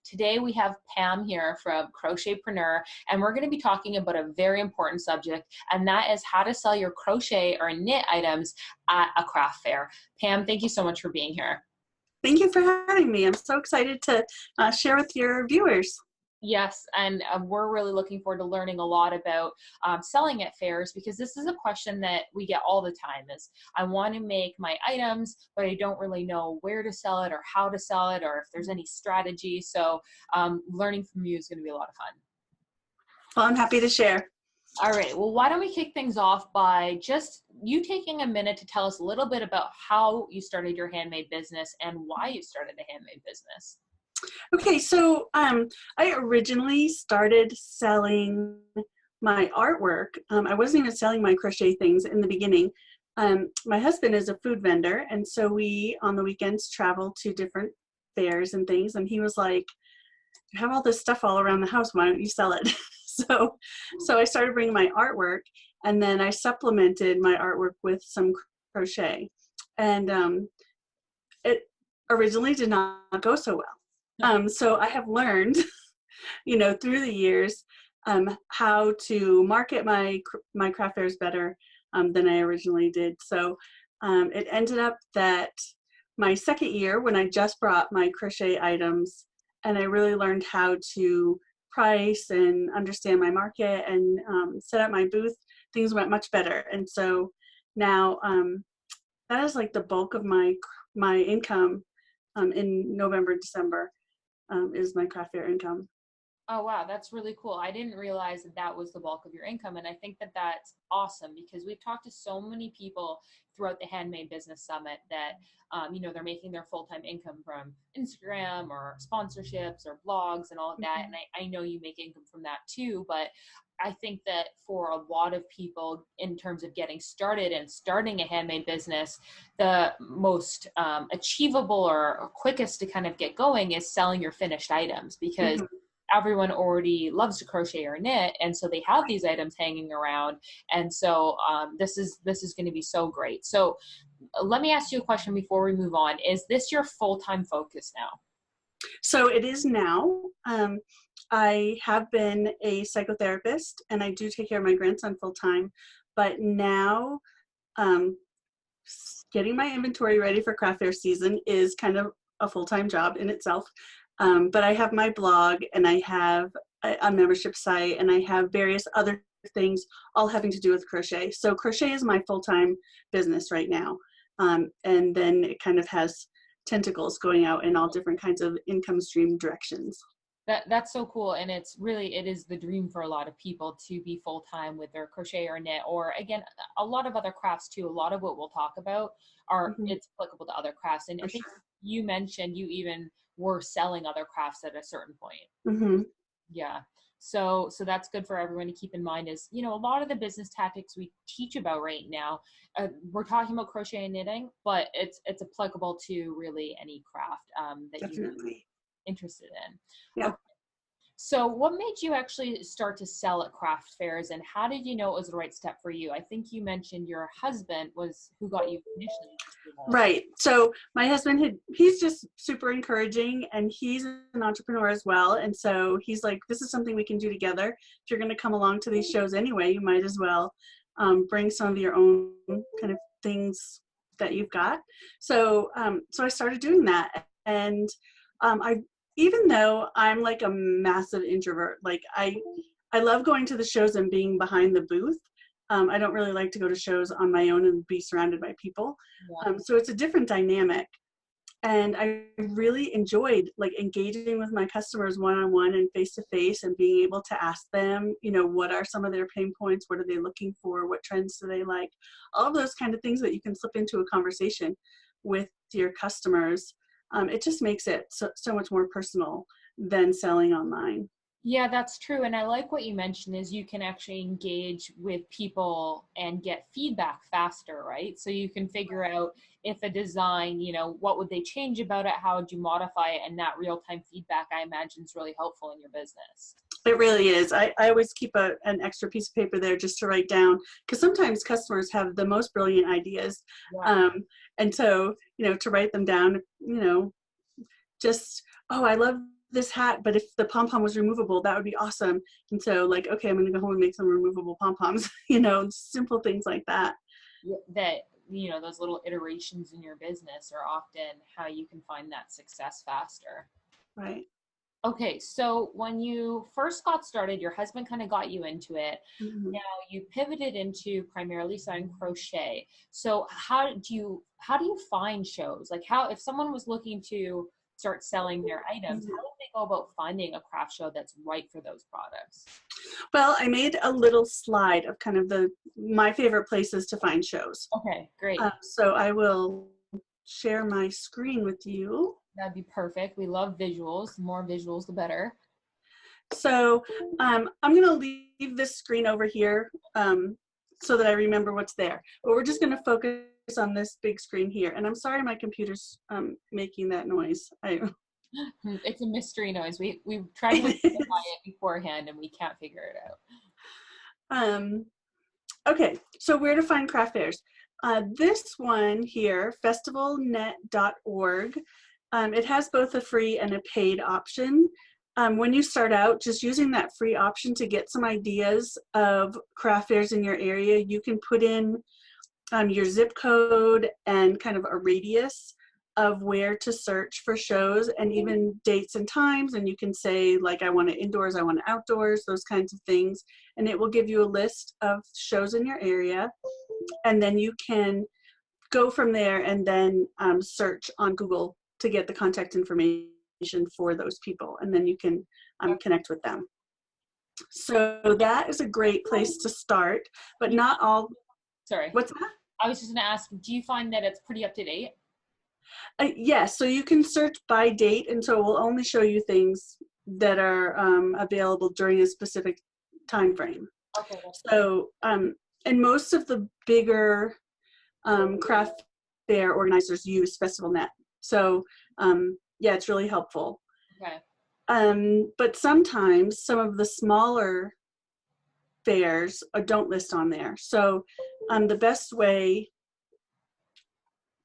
Today we have Pam here from Crochetpreneur, and we're going to be talking about a very important subject, and that is how to sell your crochet or knit items at a craft fair. Pam, thank you so much for being here. Thank you for having me. I'm so excited to share with your viewers. Yes, and we're really looking forward to learning a lot about selling at fairs, because this is a question that we get all the time is, I want to make my items, but I don't really know where to sell it or how to sell it or if there's any strategy. So learning from you is going to be a lot of fun. Well, I'm happy to share. All right, well, why don't we kick things off by just you taking a minute to tell us a little bit about how you started your handmade business and why you started a handmade business. Okay, so I originally started selling my artwork. I wasn't even selling my crochet things in the beginning. My husband is a food vendor, and so we, on the weekends, travel to different fairs and things, and he was like, you have all this stuff all around the house, why don't you sell it? So I started bringing my artwork, and then I supplemented my artwork with some crochet. And it originally did not go so well. So I have learned, through the years, how to market my craft fairs better than I originally did. So it ended up that my second year, when I just brought my crochet items, and I really learned how to price and understand my market and set up my booth, things went much better. And so now that is like the bulk of my income in November, December. Is my craft fair income. Oh, wow. That's really cool. I didn't realize that that was the bulk of your income. And I think that that's awesome, because we've talked to so many people throughout the Handmade Business Summit that, they're making their full-time income from Instagram or sponsorships or blogs and all of that. And I know you make income from that too, but I think that for a lot of people, in terms of getting started and starting a handmade business, the most achievable or quickest to kind of get going is selling your finished items, because everyone already loves to crochet or knit, and so they have these items hanging around. And so this is going to be so great. So let me ask you a question before we move on. Is this your full-time focus now? So it is now. I have been a psychotherapist, and I do take care of my grandson full-time, but now getting my inventory ready for craft fair season is kind of a full-time job in itself. But I have my blog, and I have a membership site, and I have various other things all having to do with crochet. So crochet is my full-time business right now. And then it kind of has tentacles going out in all different kinds of income stream directions. That's so cool. And it is the dream for a lot of people to be full-time with their crochet or knit, or again, a lot of other crafts too. A lot of what we'll talk about it's applicable to other crafts. And I think you mentioned you even were selling other crafts at a certain point. Yeah. So that's good for everyone to keep in mind is, a lot of the business tactics we teach about right now, we're talking about crochet and knitting, but it's applicable to really any craft that you're interested in. Yeah. Okay. So what made you actually start to sell at craft fairs, and how did you know it was the right step for you? I think you mentioned your husband was who got you initially interested in it. Right. So my husband he's just super encouraging, and he's an entrepreneur as well. And so he's like, this is something we can do together. If you're going to come along to these shows anyway, you might as well bring some of your own kind of things that you've got. So so I started doing that. And even though I'm like a massive introvert, like I love going to the shows and being behind the booth. I don't really like to go to shows on my own and be surrounded by people. So it's a different dynamic. And I really enjoyed like engaging with my customers one-on-one and face-to-face, and being able to ask them, what are some of their pain points? What are they looking for? What trends do they like? All of those kind of things that you can slip into a conversation with your customers. It just makes it so much more personal than selling online. Yeah, that's true. And I like what you mentioned is you can actually engage with people and get feedback faster, right? So you can figure out if a design, what would they change about it? How would you modify it? And that real-time feedback, I imagine, is really helpful in your business. It really is. I always keep an extra piece of paper there just to write down, because sometimes customers have the most brilliant ideas. Yeah. And so, to write them down, just, oh, I love this hat, but if the pom-pom was removable, that would be awesome. And so like, okay, I'm going to go home and make some removable pom-poms, you know, simple things like that. That, you know, those little iterations in your business are often how you can find that success faster. Right. Okay, so when you first got started, your husband kind of got you into it. Mm-hmm. Now you pivoted into primarily selling crochet. So how do you find shows? Like, how, if someone was looking to start selling their items, how do they go about finding a craft show that's right for those products? Well, I made a little slide of kind of my favorite places to find shows. Okay, great. So I will share my screen with you. That'd be perfect. We love visuals. The more visuals, the better. So I'm going to leave this screen over here so that I remember what's there. But we're just going to focus on this big screen here. And I'm sorry my computer's making that noise. It's a mystery noise. We've tried to identify it beforehand and we can't figure it out. Okay, so where to find craft fairs? This one here, festivalnet.org, it has both a free and a paid option. When you start out, just using that free option to get some ideas of craft fairs in your area, you can put in your zip code and kind of a radius of where to search for shows and even dates and times. And you can say, like, I want it indoors, I want it outdoors, those kinds of things. And it will give you a list of shows in your area. And then you can go from there and then search on Google to get the contact information for those people. And then you can connect with them. So that is a great place to start, but not all. Sorry. What's that? I was just going to ask, do you find that it's pretty up to date? Yes, so you can search by date, and so it will only show you things that are available during a specific time frame. Okay. So, and most of the bigger craft fair organizers use FestivalNet. So, yeah, it's really helpful. Okay. But sometimes some of the smaller fairs don't list on there. So, the best way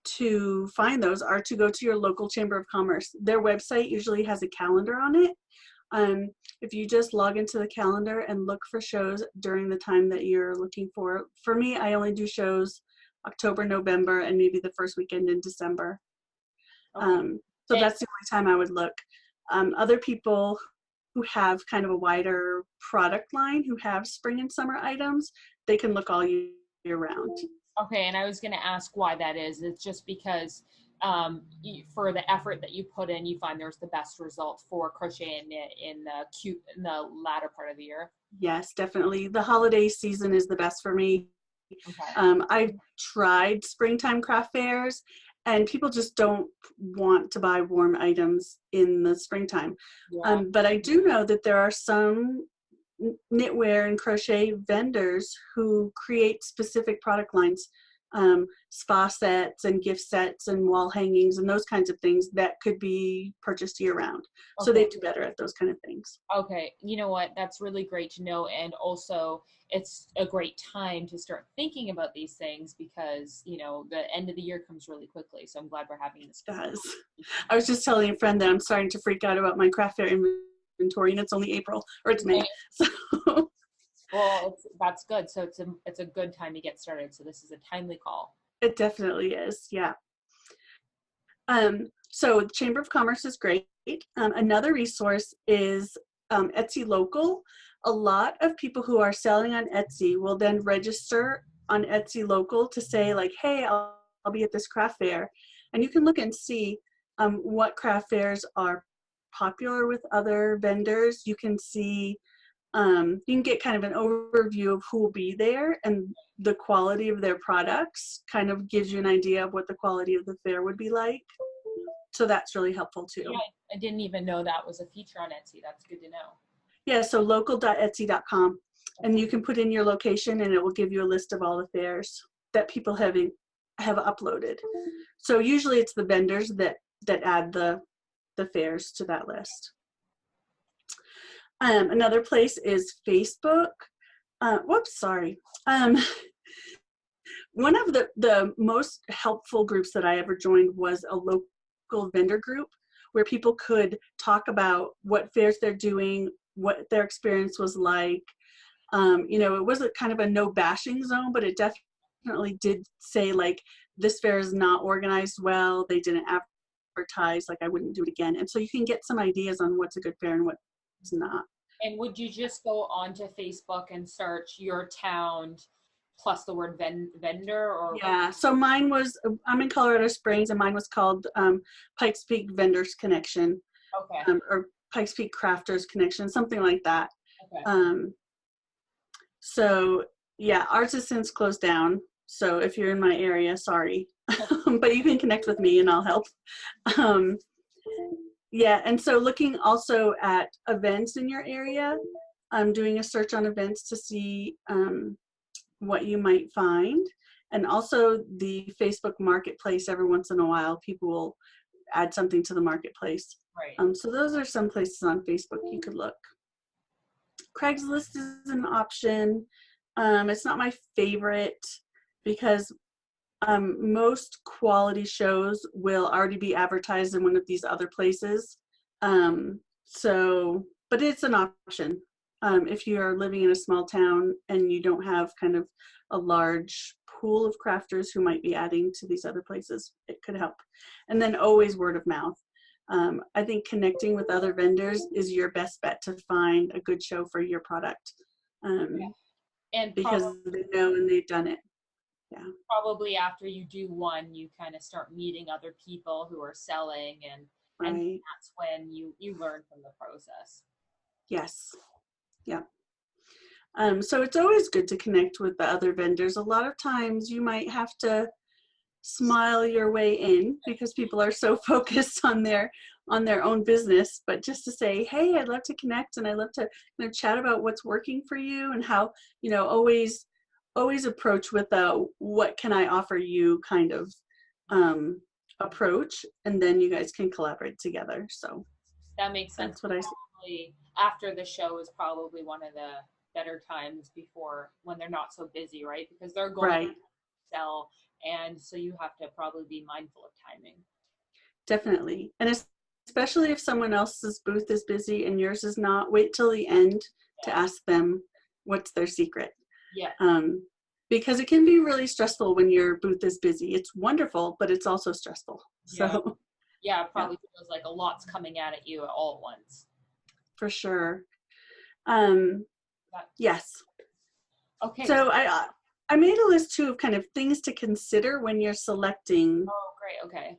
to find those are to go to your local Chamber of Commerce. Their website usually has a calendar on it. If you just log into the calendar and look for shows during the time that you're looking for me, I only do shows October, November, and maybe the first weekend in December. Okay. So that's the only time I would look. Other people who have kind of a wider product line, who have spring and summer items, they can look all year round. Okay, and I was going to ask why that is. It's just because for the effort that you put in, you find there's the best result for crochet and knit in the latter part of the year. Yes, definitely. The holiday season is the best for me. Okay. I've tried springtime craft fairs, and people just don't want to buy warm items in the springtime. Yeah. But I do know that there are some knitwear and crochet vendors who create specific product lines, spa sets and gift sets and wall hangings and those kinds of things that could be purchased year round. Okay. So they do better at those kind of things. Okay, you know what, that's really great to know. And also it's a great time to start thinking about these things because, you know, the end of the year comes really quickly. So I'm glad we're having this. It does. I was just telling a friend that I'm starting to freak out about my craft fair inventory, and it's only April, or it's May. So. Well, that's good. So it's a good time to get started. So this is a timely call. It definitely is, yeah. So the Chamber of Commerce is great. Another resource is Etsy Local. A lot of people who are selling on Etsy will then register on Etsy Local to say, like, hey, I'll be at this craft fair. And you can look and see what craft fairs are popular with other vendors. You can see, you can get kind of an overview of who will be there, and the quality of their products kind of gives you an idea of what the quality of the fair would be like. So that's really helpful too. Yeah, I didn't even know that was a feature on Etsy. That's good to know. Yeah, so local.etsy.com, and you can put in your location and it will give you a list of all the fairs that people have uploaded. So usually it's the vendors that add the fairs to that list. Another place is Facebook. One of the most helpful groups that I ever joined was a local vendor group where people could talk about what fairs they're doing, what their experience was like. You know, it was a kind of a no bashing zone, but it definitely did say like, this fair is not organized well. They didn't advertise, like I wouldn't do it again. And so you can get some ideas on what's a good fair and what's not. And would you just go onto Facebook and search your town plus the word vendor, or? Yeah, so mine was, I'm in Colorado Springs, and mine was called Pikes Peak Vendors Connection, Okay. Or Pikes Peak Crafters Connection, something like that. Okay. So yeah, ours has since closed down. So if you're in my area, sorry, but you can connect with me and I'll help. Um, yeah, and so looking also at events in your area, I'm doing a search on events to see what you might find. And also the Facebook Marketplace, every once in a while, people will add something to the marketplace. Right. So those are some places on Facebook you could look. Craigslist is an option. It's not my favorite because most quality shows will already be advertised in one of these other places. But it's an option. If you are living in a small town and you don't have kind of a large pool of crafters who might be adding to these other places, it could help. And then always word of mouth. I think connecting with other vendors is your best bet to find a good show for your product. And because they know and they've done it. Yeah. Probably after you do one, you kind of start meeting other people who are selling, and that's when you learn from the process. Yes. Yeah. So it's always good to connect with the other vendors. A lot of times you might have to smile your way in because people are so focused on their own business, but just to say, hey, I'd love to connect and I'd love to chat about what's working for you, and how, always approach with a what can I offer you kind of approach, and then you guys can collaborate together. So that makes sense. That's what I see. After the show is probably one of the better times before, when they're not so busy, right? Because they're going to sell, and so you have to probably be mindful of timing. Definitely. And especially if someone else's booth is busy and yours is not, wait till the end to ask them what's their secret. Yeah. Because it can be really stressful when your booth is busy. It's wonderful, but it's also stressful. Yeah. So yeah, it probably feels like a lot's coming at you all at once. For sure. Yes. Okay. So I made a list too of kind of things to consider when you're selecting. Oh, great. Okay.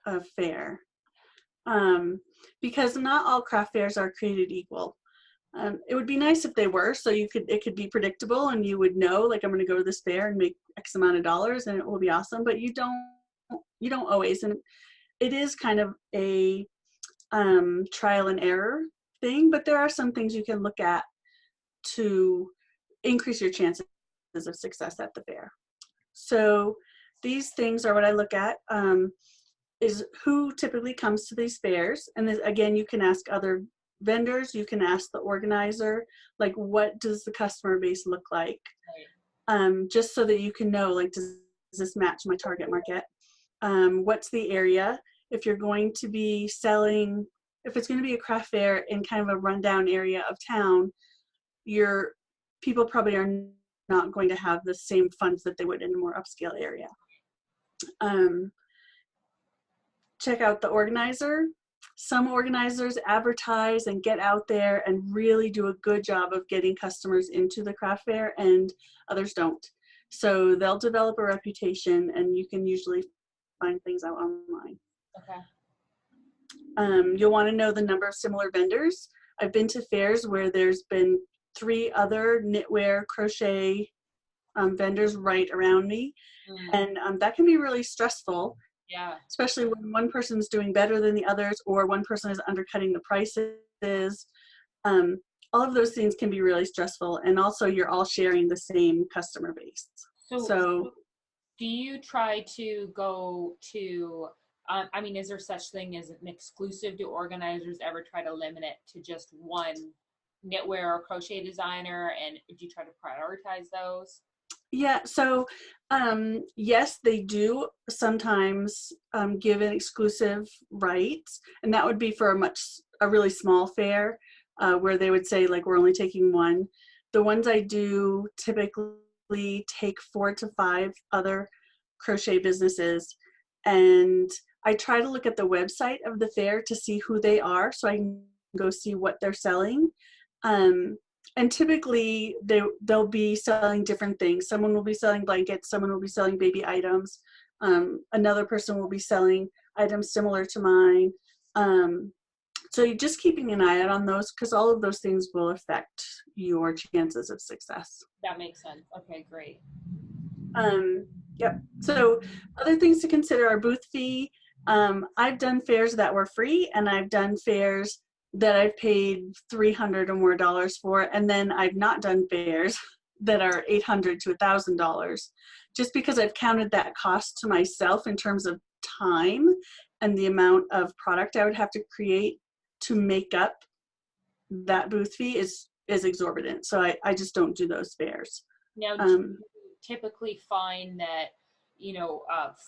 A fair, because not all craft fairs are created equal. It would be nice if they were, so it could be predictable and you would know, like, I'm going to go to this fair and make X amount of dollars and it will be awesome. But you don't always, and it is kind of a trial and error thing. But there are some things you can look at to increase your chances of success at the fair. So these things are what I look at. Is who typically comes to these fairs. And this, again, you can ask other vendors, you can ask the organizer, like, what does the customer base look like? Right. Just so that you can know, like, does this match my target market? What's the area? If you're going to be selling, if it's going to be a craft fair in kind of a rundown area of town, your people probably are not going to have the same funds that they would in a more upscale area. Check out the organizer. Some organizers advertise and get out there and really do a good job of getting customers into the craft fair, and others don't. So they'll develop a reputation, and you can usually find things out online. Okay. You'll want to know the number of similar vendors. I've been to fairs where there's been 3 other knitwear, crochet vendors right around me. And that can be really stressful. Yeah. Especially when one person's doing better than the others, or one person is undercutting the prices. All of those things can be really stressful. And also you're all sharing the same customer base. So do you try to go to, is there such thing as an exclusive? Do organizers ever try to limit it to just one knitwear or crochet designer? And do you try to prioritize those? Yeah, so yes, they do sometimes give an exclusive right, and that would be for a really small fair where they would say like we're only taking one. The ones I do typically take 4 to 5 other crochet businesses, and I try to look at the website of the fair to see who they are so I can go see what they're selling. Um, and typically they'll be selling different things. Someone will be selling blankets, someone will be selling baby items, another person will be selling items similar to mine. So you're just keeping an eye out on those because all of those things will affect your chances of success. That makes sense. Okay, great. um, yep, so other things to consider are booth fee. I've done fairs that were free, and I've done fairs that I've paid $300 or more for, and then I've not done fairs that are $800 to $1,000, just because I've counted that cost to myself in terms of time and the amount of product I would have to create to make up that booth fee is exorbitant. So I just don't do those fairs. Now, do you typically find that,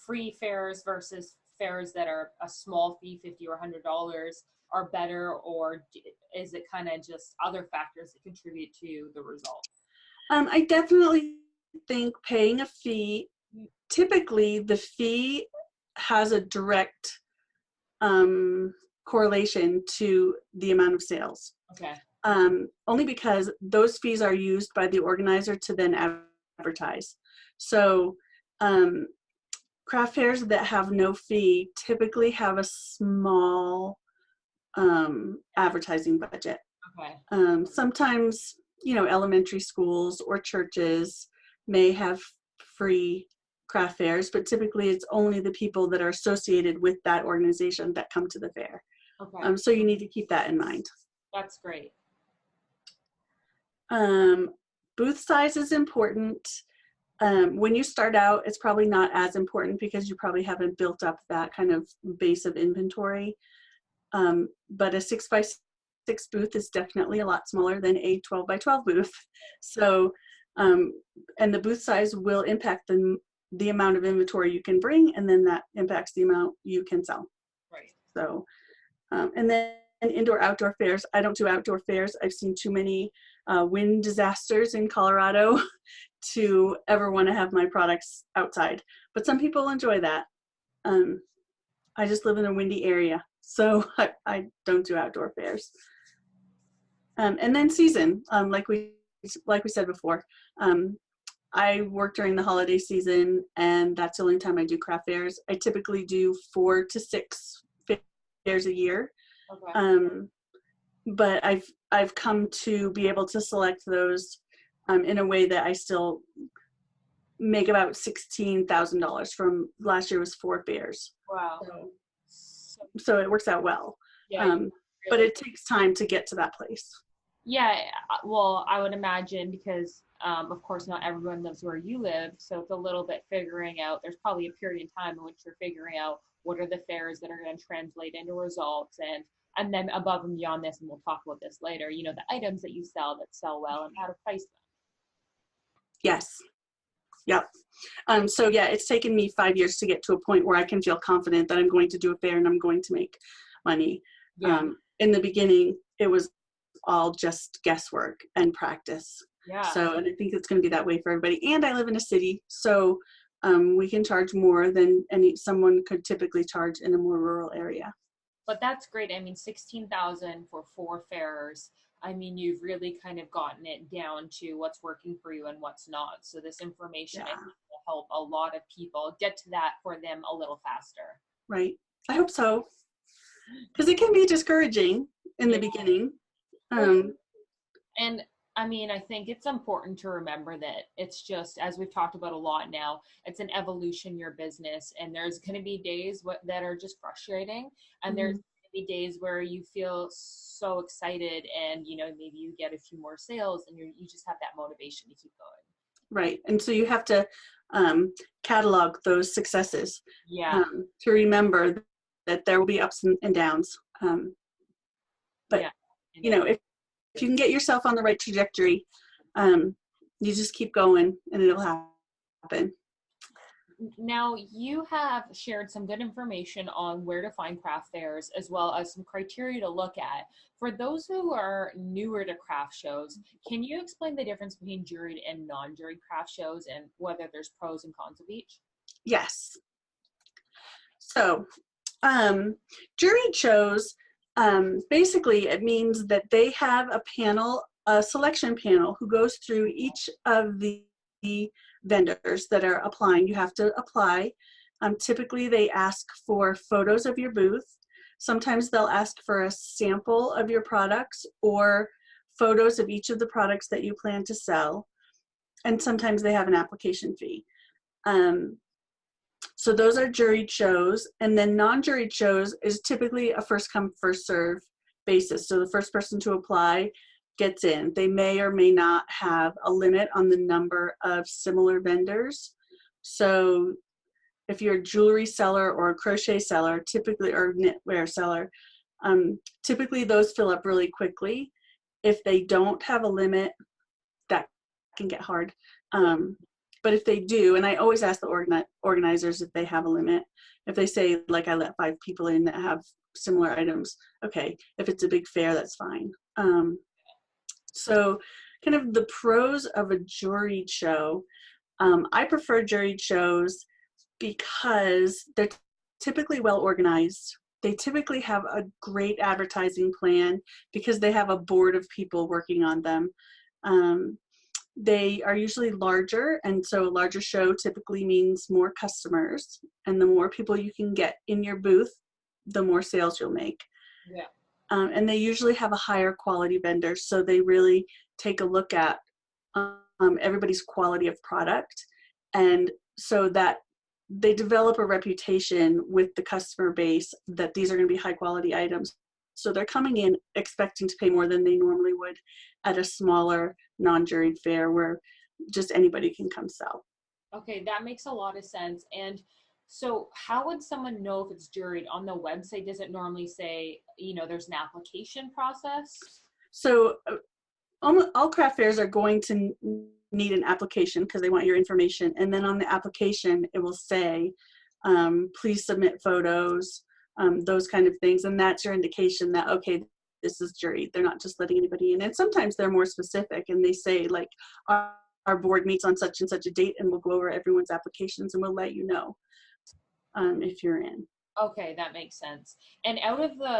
free fairs versus fairs that are a small fee, $50 or $100, are better, or is it kind of just other factors that contribute to the result? I definitely think paying a fee, typically the fee has a direct correlation to the amount of sales. Okay. Only because those fees are used by the organizer to then advertise. So craft fairs that have no fee typically have a small advertising budget. Okay. Sometimes, elementary schools or churches may have free craft fairs, but typically it's only the people that are associated with that organization that come to the fair. Okay. So you need to keep that in mind. That's great. Booth size is important. When you start out, it's probably not as important because you probably haven't built up that kind of base of inventory. But a 6x6 booth is definitely a lot smaller than a 12x12 booth. So, and the booth size will impact the amount of inventory you can bring, and then that impacts the amount you can sell. Right. So, and then indoor outdoor fairs. I don't do outdoor fairs. I've seen too many wind disasters in Colorado to ever want to have my products outside. But some people enjoy that. I just live in a windy area, so I don't do outdoor fairs. And then season, like we said before, I work during the holiday season, and that's the only time I do craft fairs. I typically do 4 to 6 fairs a year. Okay. But I've come to be able to select those in a way that I still make about $16,000 from last year was 4 fairs. Wow. So it works out well. Yeah, really, but it takes time to get to that place. Yeah, well, I would imagine because, of course, not everyone lives where you live, so it's a little bit figuring out. There's probably a period of time in which you're figuring out what are the fairs that are going to translate into results, and then above and beyond this, and we'll talk about this later, the items that you sell that sell well and how to price them. Yes. Yep. So yeah, it's taken me 5 years to get to a point where I can feel confident that I'm going to do a fair and I'm going to make money. Yeah. In the beginning, it was all just guesswork and practice. Yeah. So, and I think it's going to be that way for everybody. And I live in a city, so we can charge more than someone could typically charge in a more rural area. But that's great. I mean, 16,000 for 4 fairs. I mean, you've really kind of gotten it down to what's working for you and what's not. So this information, I think, will help a lot of people get to that for them a little faster. Right. I hope so. Because it can be discouraging in the beginning. And I mean, I think it's important to remember that it's just, as we've talked about a lot now, it's an evolution, your business, and there's going to be days that are just frustrating, and there's going to be days where you feel so excited, and maybe you get a few more sales, and you just have that motivation to keep going. Right, and so you have to catalog those successes. Yeah. To remember that there will be ups and downs. But yeah. if you can get yourself on the right trajectory, you just keep going and it'll happen. Now, you have shared some good information on where to find craft fairs as well as some criteria to look at. For those who are newer to craft shows, can you explain the difference between juried and non-juried craft shows and whether there's pros and cons of each? Yes. So, juried shows, basically it means that they have a panel, a selection panel, who goes through each of the vendors that are applying. You have to apply. Typically they ask for photos of your booth. Sometimes they'll ask for a sample of your products or photos of each of the products that you plan to sell. And sometimes they have an application fee. So those are juried shows, and then non-juried shows is typically a first come, first serve basis. So the first person to apply gets in. They may or may not have a limit on the number of similar vendors. So if you're a jewelry seller or a crochet seller, typically, or knitwear seller, typically those fill up really quickly. If they don't have a limit, that can get hard. But if they do, and I always ask the organizers if they have a limit. If they say, like, I let 5 people in that have similar items, okay. If it's a big fair, that's fine. So kind of the pros of a juried show. I prefer juried shows because they're typically well organized. They typically have a great advertising plan because they have a board of people working on them. They are usually larger, and so a larger show typically means more customers, and the more people you can get in your booth, the more sales you'll make. Yeah. And they usually have a higher quality vendor, so they really take a look at everybody's quality of product, and so that they develop a reputation with the customer base that these are going to be high quality items. So they're coming in expecting to pay more than they normally would at a smaller non-juried fair where just anybody can come sell. Okay, that makes a lot of sense. And so how would someone know if it's juried? On the website, does it normally say, there's an application process? So all craft fairs are going to need an application because they want your information. And then on the application, it will say, please submit photos, those kind of things. And that's your indication that, okay, this is juried. They're not just letting anybody in. And sometimes they're more specific and they say, like, our board meets on such and such a date and we'll go over everyone's applications and we'll let you know if you're in. Okay, that makes sense. And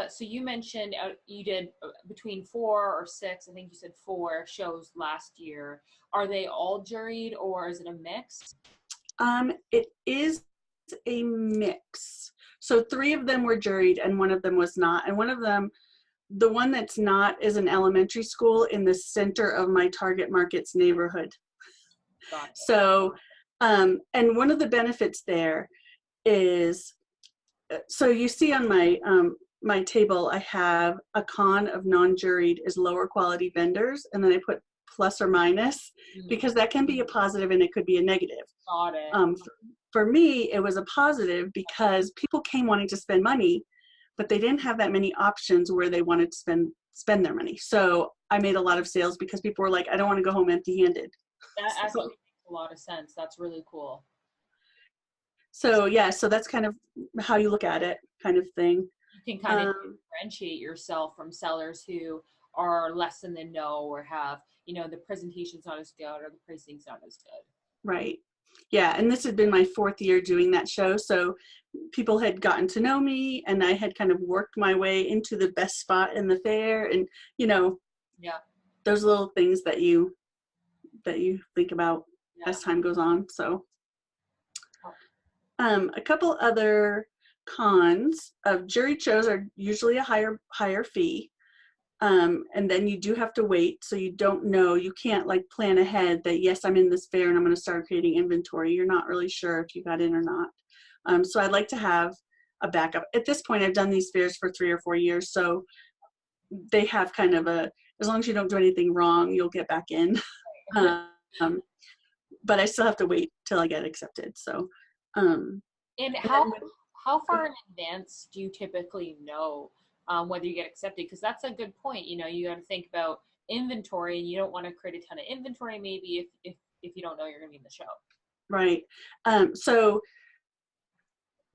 so you mentioned you did between 4 or 6, I think you said 4 shows last year. Are they all juried or is it a mix? It is a mix. So 3 of them were juried and 1 of them was not. And one of them, the one that's not, is an elementary school in the center of my target market's neighborhood. So, and one of the benefits there is, so you see on my my table, I have a con of non-juried is lower quality vendors, and then I put plus or minus because that can be a positive and it could be a negative. Got it. For me, it was a positive because people came wanting to spend money, but they didn't have that many options where they wanted to spend their money. So I made a lot of sales because people were like, I don't want to go home empty-handed. That actually makes a lot of sense. That's really cool. So yeah, so that's kind of how you look at it, kind of thing. You can kind of differentiate yourself from sellers who are less in the know or have, the presentation's not as good or the pricing's not as good. Right. Yeah, and this had been my 4th year doing that show, so people had gotten to know me and I had kind of worked my way into the best spot in the fair, and yeah, those little things that you think about as time goes on. So a couple other cons of juried shows are usually a higher fee. And then you do have to wait, so you don't know, you can't like plan ahead that, yes, I'm in this fair and I'm going to start creating inventory. You're not really sure if you got in or not. So I'd like to have a backup. At this point, I've done these fairs for 3 or 4 years, so they have kind of as long as you don't do anything wrong, you'll get back in. But I still have to wait till I get accepted. So, and how far in advance do you typically know whether you get accepted? Because that's a good point. You got to think about inventory, and you don't want to create a ton of inventory maybe if you don't know you're going to be in the show. Right. So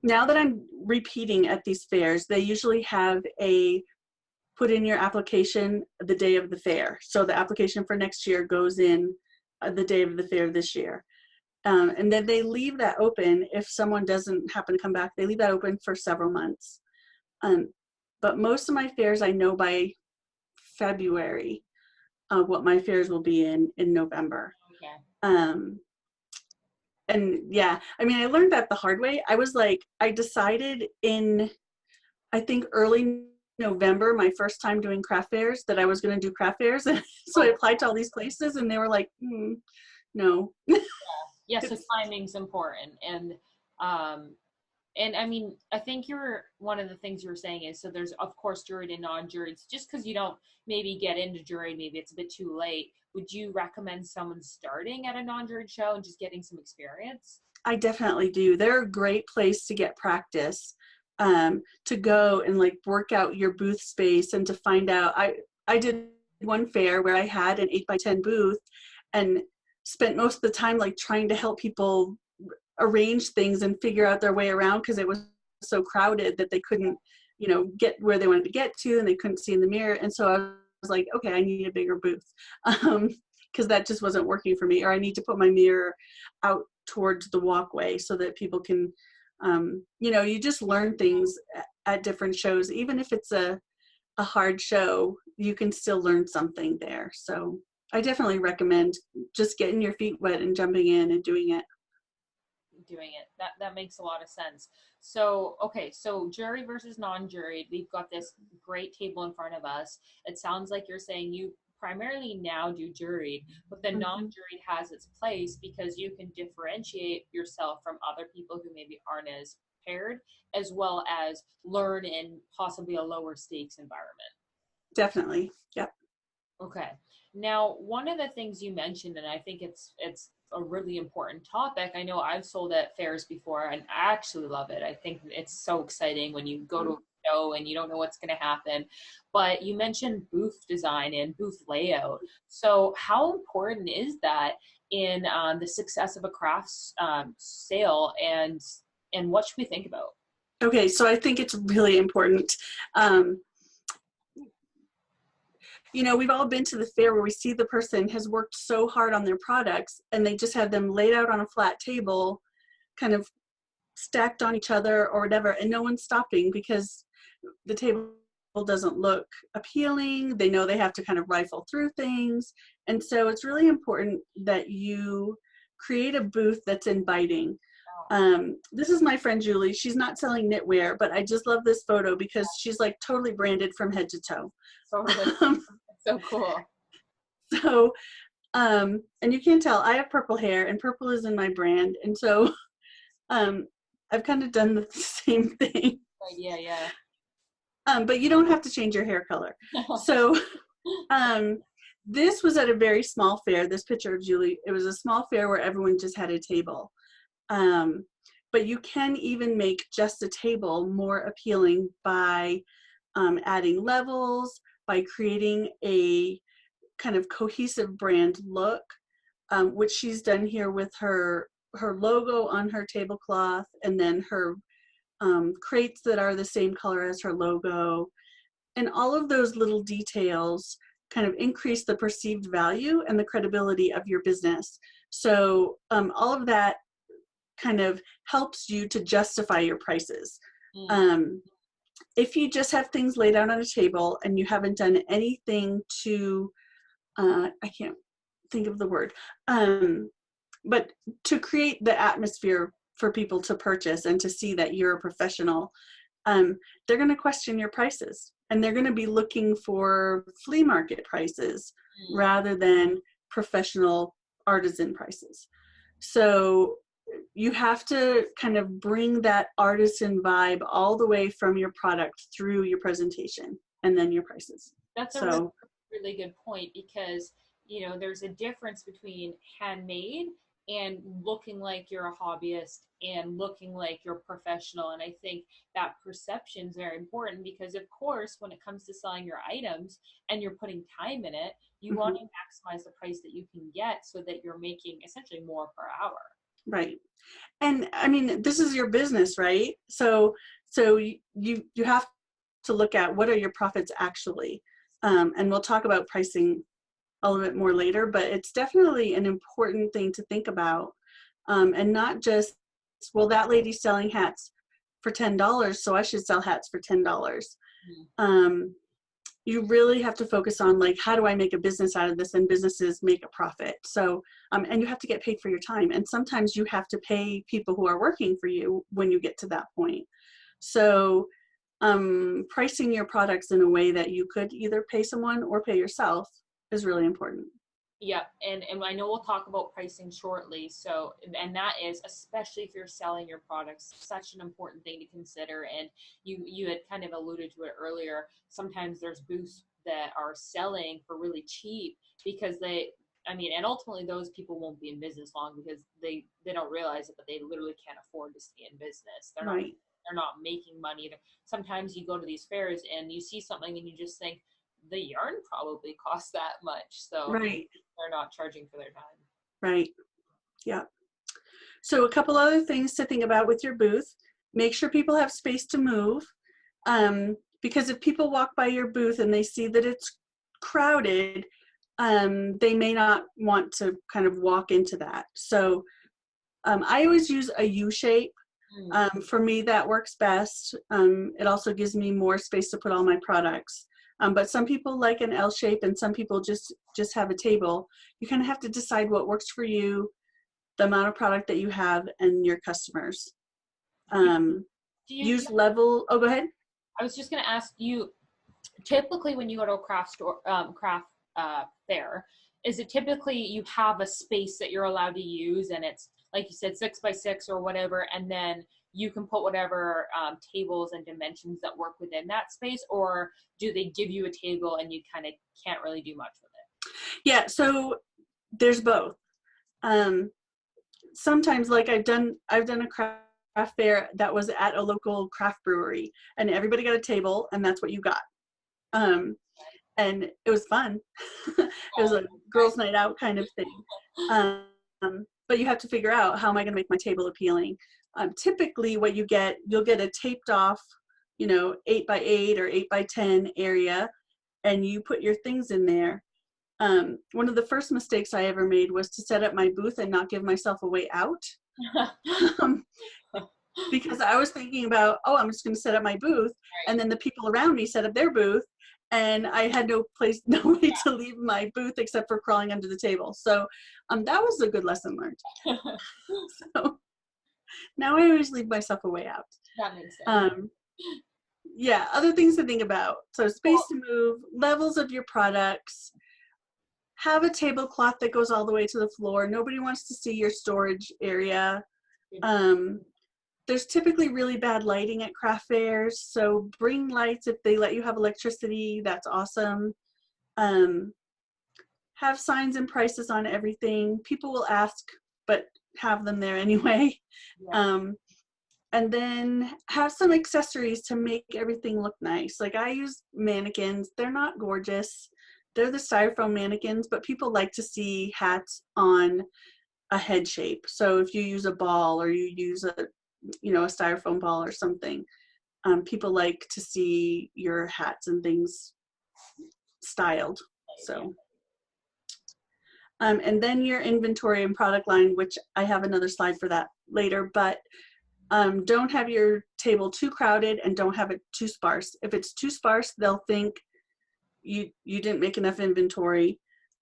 now that I'm repeating at these fairs, they usually have a put in your application the day of the fair. So the application for next year goes in the day of the fair this year. And then they leave that open. If someone doesn't happen to come back, they leave that open for several months. But most of my fairs, I know by February what my fairs will be in November. Okay. And yeah, I mean, I learned that the hard way. I was like, I decided in, I think early November, my first time doing craft fairs, that I was going to do craft fairs. So I applied to all these places and they were like, no. Yeah, so timing's important. And I mean, I think one of the things you were saying is, so there's of course juried and non-juried. Just because you don't maybe get into juried, maybe it's a bit too late. Would you recommend someone starting at a non-juried show and just getting some experience? I definitely do. They're a great place to get practice, to go and like work out your booth space and to find out. I did one fair where I had an 8x10 booth and spent most of the time like trying to help people arrange things and figure out their way around because it was so crowded that they couldn't, get where they wanted to get to and they couldn't see in the mirror. And so I was like, okay, I need a bigger booth because that just wasn't working for me. Or I need to put my mirror out towards the walkway so that people can, you just learn things at different shows. Even if it's a hard show, you can still learn something there. So I definitely recommend just getting your feet wet and jumping in and doing it. That makes a lot of sense. So okay, so jury versus non-juried, we've got this great table in front of us. It sounds like you're saying you primarily now do juried, but the non-juried has its place because you can differentiate yourself from other people who maybe aren't as prepared, as well as learn in possibly a lower stakes environment. Definitely. Yep. Okay. Now, one of the things you mentioned, and I think it's a really important topic. I know I've sold at fairs before, and I actually love it. I think it's so exciting when you go to a show and you don't know what's going to happen. But you mentioned booth design and booth layout. So, how important is that in the success of a crafts sale, and what should we think about? Okay, so I think it's really important. We've all been to the fair where we see the person has worked so hard on their products and they just have them laid out on a flat table, kind of stacked on each other or whatever, and no one's stopping because the table doesn't look appealing. They know they have to kind of rifle through things. And so it's really important that you create a booth that's inviting. This is my friend Julie. She's not selling knitwear, but I just love this photo because she's like totally branded from head to toe. So cool. So, and you can tell I have purple hair and purple is in my brand. And so I've kind of done the same thing. Yeah. But you don't have to change your hair color. So this was at a very small fair, this picture of Julie. It was a small fair where everyone just had a table. But you can even make just a table more appealing by adding levels, by creating a kind of cohesive brand look, which she's done here with her logo on her tablecloth, and then her crates that are the same color as her logo. And all of those little details kind of increase the perceived value and the credibility of your business. So all of that kind of helps you to justify your prices. If you just have things laid out on a table and you haven't done anything to, I can't think of the word, but to create the atmosphere for people to purchase and to see that you're a professional, they're going to question your prices and they're going to be looking for flea market prices rather than professional artisan prices. So you have to kind of bring that artisan vibe all the way from your product through your presentation and then your prices. That's a really good point because, there's a difference between handmade and looking like you're a hobbyist and looking like you're professional. And I think that perception is very important because, of course, when it comes to selling your items and you're putting time in it, you want Mhm. to maximize the price that you can get so that you're making essentially more per hour. Right. And I mean, this is your business, right? So you have to look at what are your profits actually. And we'll talk about pricing a little bit more later, but it's definitely an important thing to think about. And not just, well, that lady's selling hats for $10, so I should sell hats for $10. Mm. Um, you really have to focus on, like, how do I make a business out of this? And businesses make a profit. So, and you have to get paid for your time. And sometimes you have to pay people who are working for you when you get to that point. So, pricing your products in a way that you could either pay someone or pay yourself is really important. Yeah, and I know we'll talk about pricing shortly. So, and that is, especially if you're selling your products, such an important thing to consider. And you had kind of alluded to it earlier. Sometimes there's booths that are selling for really cheap because they, I mean, and ultimately those people won't be in business long because they don't realize it, but they literally can't afford to stay in business. Right. They're not making money. Sometimes you go to these fairs and you see something and you just think the yarn probably costs that much. So Right. they're not charging for their time. Right. Yeah. So a couple other things to think about with your booth. Make sure people have space to move. Because if people walk by your booth and they see that it's crowded, they may not want to kind of walk into that. So I always use a U shape. Mm. For me, that works best. It also gives me more space to put all my products. But some people like an L shape, and some people just have a table. You kind of have to decide what works for you, the amount of product that you have, and your customers. Do you, Use level. Oh, go ahead. I was just going to ask you, typically when you go to a craft store, craft fair, is it typically you have a space that you're allowed to use and it's, like you said, 6x6 or whatever, and then you can put whatever tables and dimensions that work within that space, or do they give you a table and you kind of can't really do much with it? Yeah. So there's both. Sometimes, like I've done a craft fair that was at a local craft brewery, and everybody got a table, and that's what you got. And it was fun. It was a girls' night out kind of thing. But you have to figure out, how am I going to make my table appealing? Typically, what you'll get a taped off, 8x8 or 8x10 area, and you put your things in there. One of the first mistakes I ever made was to set up my booth and not give myself a way out. um, because I was thinking about, oh, I'm just going to set up my booth, and then the people around me set up their booth, and I had no way to leave my booth except for crawling under the table. So that was a good lesson learned. So now I always leave myself a way out. That makes sense. Yeah, other things to think about. So space Well, to move, levels of your products. Have a tablecloth that goes all the way to the floor. Nobody wants to see your storage area. There's typically really bad lighting at craft fairs, so bring lights if they let you have electricity. That's awesome. Have signs and prices on everything. People will ask, but have them there anyway. yeah. And then have some accessories to make everything look nice. Like, I use mannequins. They're not gorgeous. They're the styrofoam mannequins, but people like to see hats on a head shape. So if you use a ball, or you use a styrofoam ball or something, people like to see your hats and things styled. So, and then your inventory and product line, which I have another slide for that later, but don't have your table too crowded and don't have it too sparse. If it's too sparse, they'll think you didn't make enough inventory.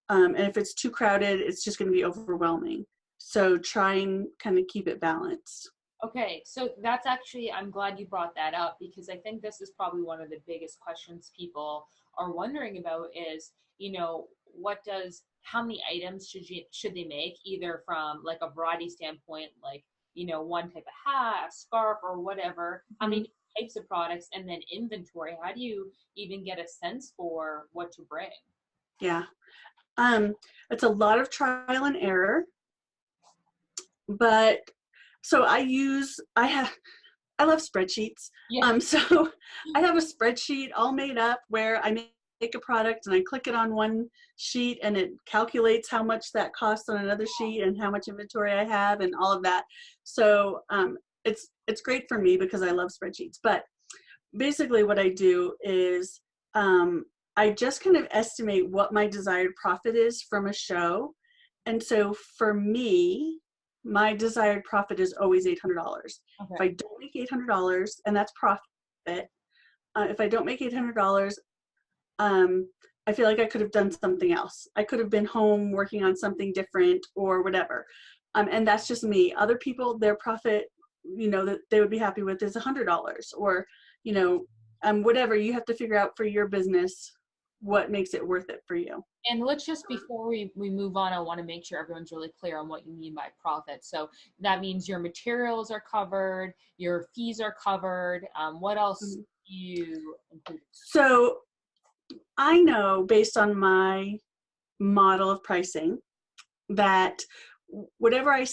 And if it's too crowded, it's just going to be overwhelming. So try and kind of keep it balanced. Okay, so that's actually, I'm glad you brought that up because I think this is probably one of the biggest questions people are wondering about is, how many items should they make, either from like a variety standpoint, like, one type of hat, a scarf, or whatever, how many types of products, and then inventory. How do you even get a sense for what to bring? Yeah. It's a lot of trial and error. but so I love spreadsheets. Yeah. So I have a spreadsheet all made up where I make a product and I click it on one sheet and it calculates how much that costs on another sheet and how much inventory I have and all of that. So it's great for me because I love spreadsheets. But basically what I do is I just kind of estimate what my desired profit is from a show. And so for me, my desired profit is always $800. Okay. If I don't make $800, and that's profit, if I don't make $800, I feel like I could have done something else. I could have been home working on something different or whatever. And that's just me. Other people, their profit, that they would be happy with is $100 or, whatever. You have to figure out for your business what makes it worth it for you. And let's just, before we move on, I want to make sure everyone's really clear on what you mean by profit. So that means your materials are covered, your fees are covered. What else do you include? So I know based on my model of pricing that whatever I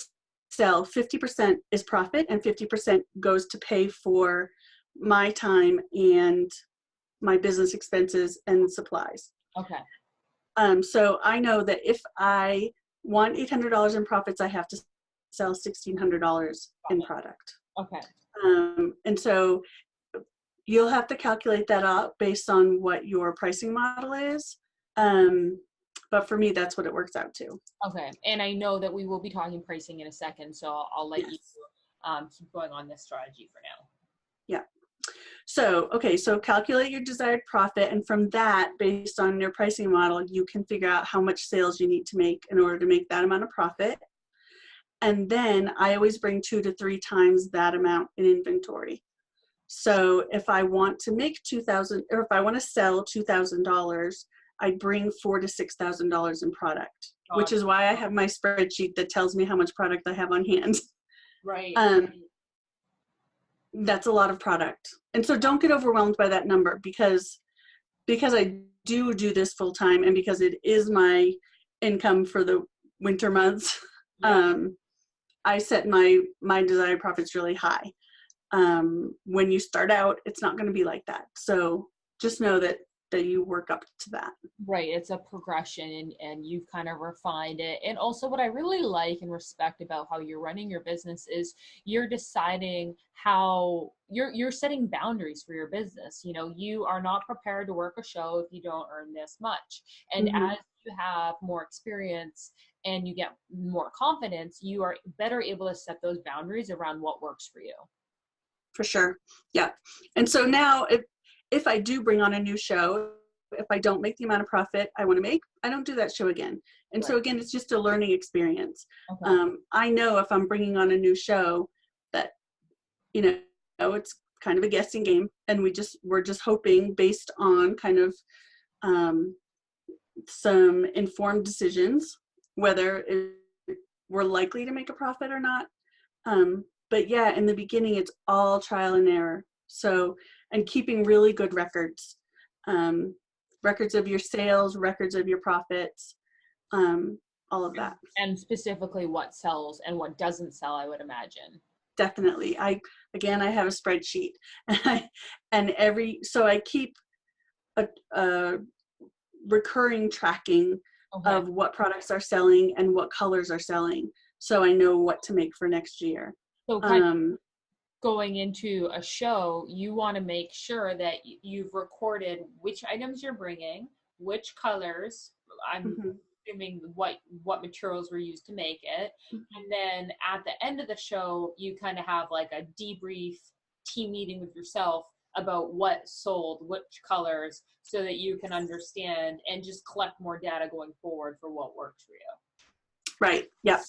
sell, 50% is profit and 50% goes to pay for my time and my business expenses and supplies. Okay. So I know that if I want $800 in profits, I have to sell $1,600 in product. Okay. And so you'll have to calculate that out based on what your pricing model is. But for me, that's what it works out to. Okay. And I know that we will be talking pricing in a second, so I'll let you keep going on this strategy for now. Yeah. So, okay, so calculate your desired profit, and from that, based on your pricing model, you can figure out how much sales you need to make in order to make that amount of profit. And then I always bring 2 to 3 times that amount in inventory. So if I want to make $2,000, or if I want to sell $2,000, I bring $4,000 to $6,000 in product, which is why I have my spreadsheet that tells me how much product I have on hand. Right. That's a lot of product. And so don't get overwhelmed by that number because I do this full time and because it is my income for the winter months. I set my desired profits really high. When you start out, it's not going to be like that. So just know that you work up to that. Right. It's a progression and you've kind of refined it. And also what I really like and respect about how you're running your business is you're deciding how you're setting boundaries for your business. You are not prepared to work a show if you don't earn this much. And as you have more experience and you get more confidence, you are better able to set those boundaries around what works for you. For sure. Yeah. And so now if I do bring on a new show, if I don't make the amount of profit I want to make, I don't do that show again. And so again, it's just a learning experience. Okay. I know if I'm bringing on a new show that, it's kind of a guessing game, and we're just hoping based on kind of some informed decisions whether we're likely to make a profit or not. But yeah, in the beginning, it's all trial and error. So, and keeping really good records, records of your sales, records of your profits, all of that. And specifically what sells and what doesn't sell, I would imagine. Definitely. I have a spreadsheet so I keep a recurring tracking of what products are selling and what colors are selling. So I know what to make for next year. So kind of going into a show, you want to make sure that you've recorded which items you're bringing, which colors, I'm assuming what materials were used to make it. And then at the end of the show, you kind of have like a debrief team meeting with yourself about what sold, which colors, so that you can understand and just collect more data going forward for what works for you. Right. Yeah.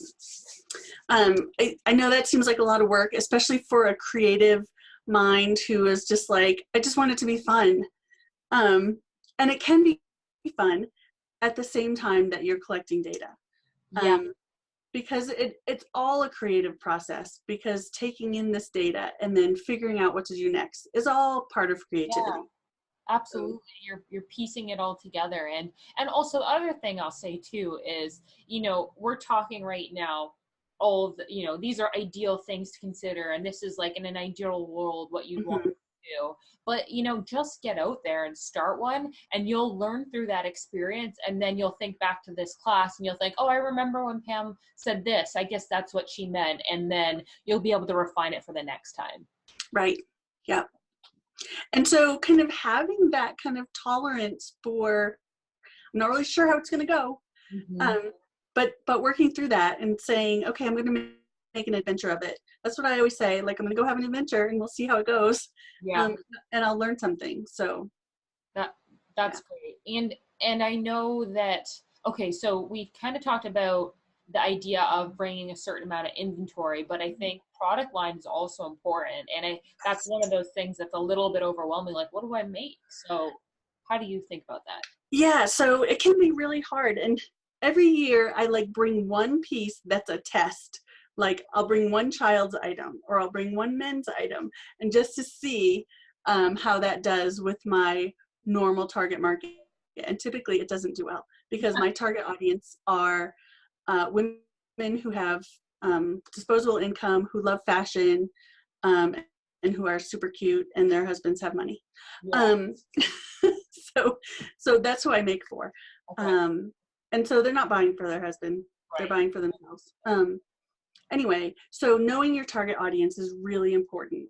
I know that seems like a lot of work, especially for a creative mind who is just like, I just want it to be fun. And it can be fun at the same time that you're collecting data. Because it's all a creative process, because taking in this data and then figuring out what to do next is all part of creativity. Yeah. Absolutely. You're piecing it all together. And also other thing I'll say too is, we're talking right now all of the, you know, these are ideal things to consider, and this is like in an ideal world what you'd want Mhm. to do. But you know, just get out there and start one, and you'll learn through that experience, and then you'll think back to this class and you'll think, oh, I remember when Pam said this, I guess that's what she meant, and then you'll be able to refine it for the next time. Right. Yeah. And so kind of having that kind of tolerance for, I'm not really sure how it's going to go, Mm-hmm. um, but working through that and saying, okay, I'm going to make an adventure of it. That's what I always say. Like, I'm going to go have an adventure and we'll see how it goes, Yeah. um, and I'll learn something. So That yeah. that's great. And I know that, okay, so we kind of talked about the idea of bringing a certain amount of inventory, but I think product line is also important. And that's one of those things that's a little bit overwhelming. Like, what do I make? So how do you think about that? Yeah, so it can be really hard. And every year I like bring one piece that's a test. Like, I'll bring one child's item or I'll bring one men's item, and just to see how that does with my normal target market. And typically it doesn't do well because my target audience are women who have disposable income, who love fashion, um, and who are super cute, and their husbands have money. Yeah. Um, so, so that's who I make for. Okay. Um, and so they're not buying for their husband; they're Right. buying for themselves. Anyway, so knowing your target audience is really important.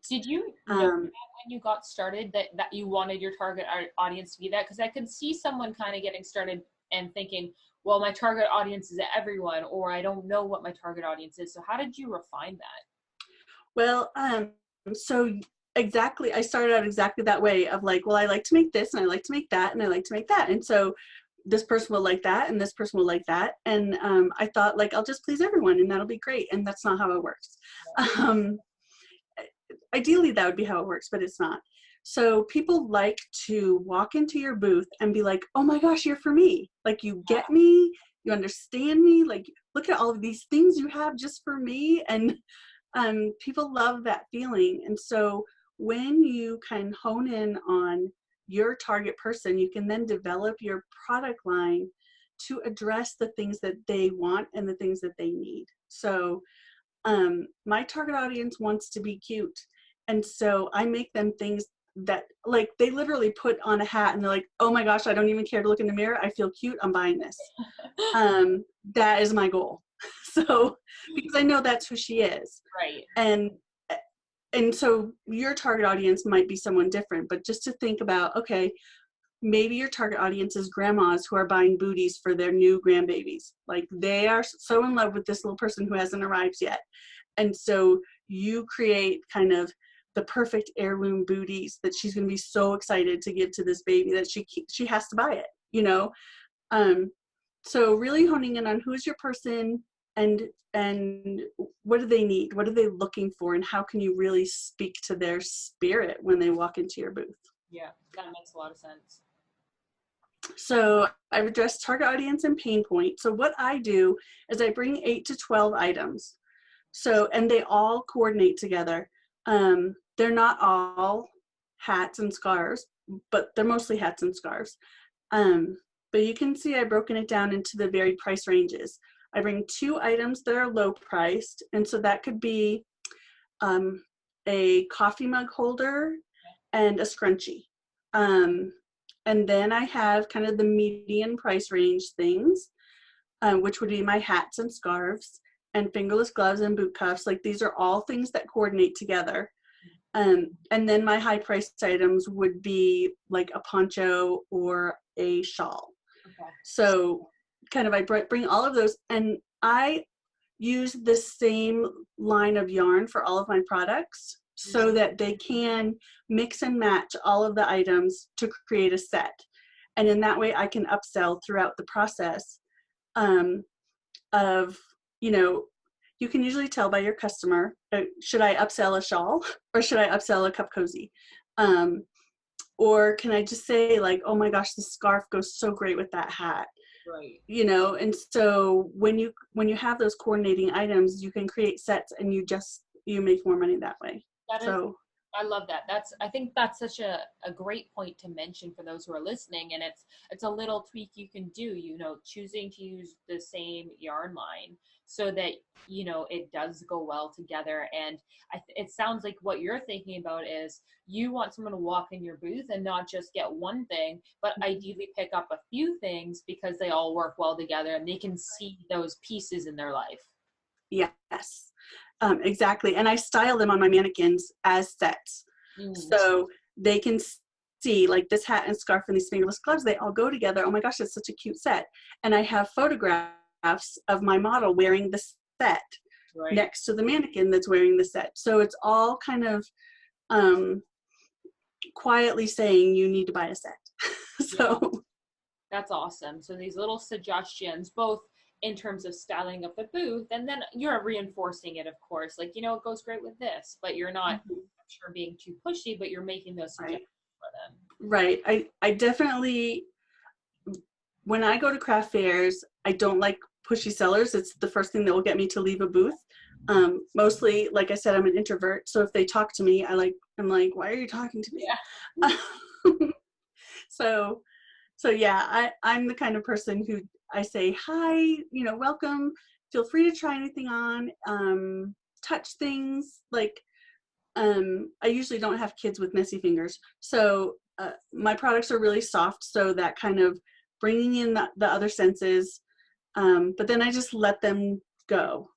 Did you know Um, that when you got started that you wanted your target audience to be that? Because I could see someone kind of getting started and thinking, well, my target audience is everyone, or I don't know what my target audience is. So how did you refine that? well, so exactly, I started out exactly that way of like, well, I like to make this, and I like to make that, and I like to make that, and so this person will like that, and this person will like that, and I thought, like, I'll just please everyone, and that'll be great, and that's not how it works. Um, Ideally that would be how it works, but it's not. So people like to walk into your booth and be like, oh my gosh, you're for me, like, you get me, you understand me, like, look at all of these things you have just for me. And people love that feeling. And so when you can hone in on your target person, you can then develop your product line to address the things that they want and the things that they need. So my target audience wants to be cute. And so I make them things that, like, they literally put on a hat and they're like, oh my gosh, I don't even care to look in the mirror. I feel cute. I'm buying this. That is my goal. So, because I know that's who she is. Right. And so your target audience might be someone different, but just to think about, okay, maybe your target audience is grandmas who are buying booties for their new grandbabies. Like, they are so in love with this little person who hasn't arrived yet. And so you create kind of the perfect heirloom booties that she's going to be so excited to give to this baby that she has to buy it, you know? Um, so really honing in on who is your person, and what do they need? What are they looking for? And how can you really speak to their spirit when they walk into your booth? Yeah, that makes a lot of sense. So I've addressed target audience and pain point. So what I do is I bring 8 to 12 items. So, and they all coordinate together. They're not all hats and scarves, but they're mostly hats and scarves. Um, but you can see I've broken it down into the varied price ranges. I bring 2 items that are low priced. And so that could be um, a coffee mug holder and a scrunchie. Um, and then I have kind of the median price range things, which would be my hats and scarves and fingerless gloves and boot cuffs. Like, these are all things that coordinate together. And then my high priced items would be like a poncho or a shawl. Okay. So kind of I bring all of those, and I use the same line of yarn for all of my products so that they can mix and match all of the items to create a set. And in that way I can upsell throughout the process of, you know, you can usually tell by your customer, should I upsell a shawl or should I upsell a cup cozy? Or can I just say, like, oh my gosh, the scarf goes so great with that hat, Right. you know? And so when you have those coordinating items, you can create sets, and you make more money that way. That is, So I love that. I think that's such a great point to mention for those who are listening. And it's a little tweak you can do, you know, choosing to use the same yarn line so that, it does go well together. And it sounds like what you're thinking about is you want someone to walk in your booth and not just get one thing, but ideally pick up a few things because they all work well together and they can see those pieces in their life. Yes, exactly. And I style them on my mannequins as sets. So they can see, like, this hat and scarf and these fingerless gloves, they all go together. Oh my gosh, it's such a cute set. And I have photographs of my model wearing the set next to the mannequin that's wearing the set. So it's all kind of quietly saying you need to buy a set. So yeah. That's awesome. So these little suggestions, both in terms of styling of the booth, and then you're reinforcing it, of course, like, it goes great with this, but you're not, I'm sure, being too pushy, but you're making those suggestions for them. Right. I definitely, when I go to craft fairs, I don't like pushy sellers. It's the first thing that will get me to leave a booth. Mostly, like I said, I'm an introvert. So if they talk to me, I'm like, why are you talking to me? Yeah. So yeah, I'm the kind of person who I say, hi, welcome. Feel free to try anything on, touch things. Like, I usually don't have kids with messy fingers. So my products are really soft. So that kind of bringing in the other senses. But then I just let them go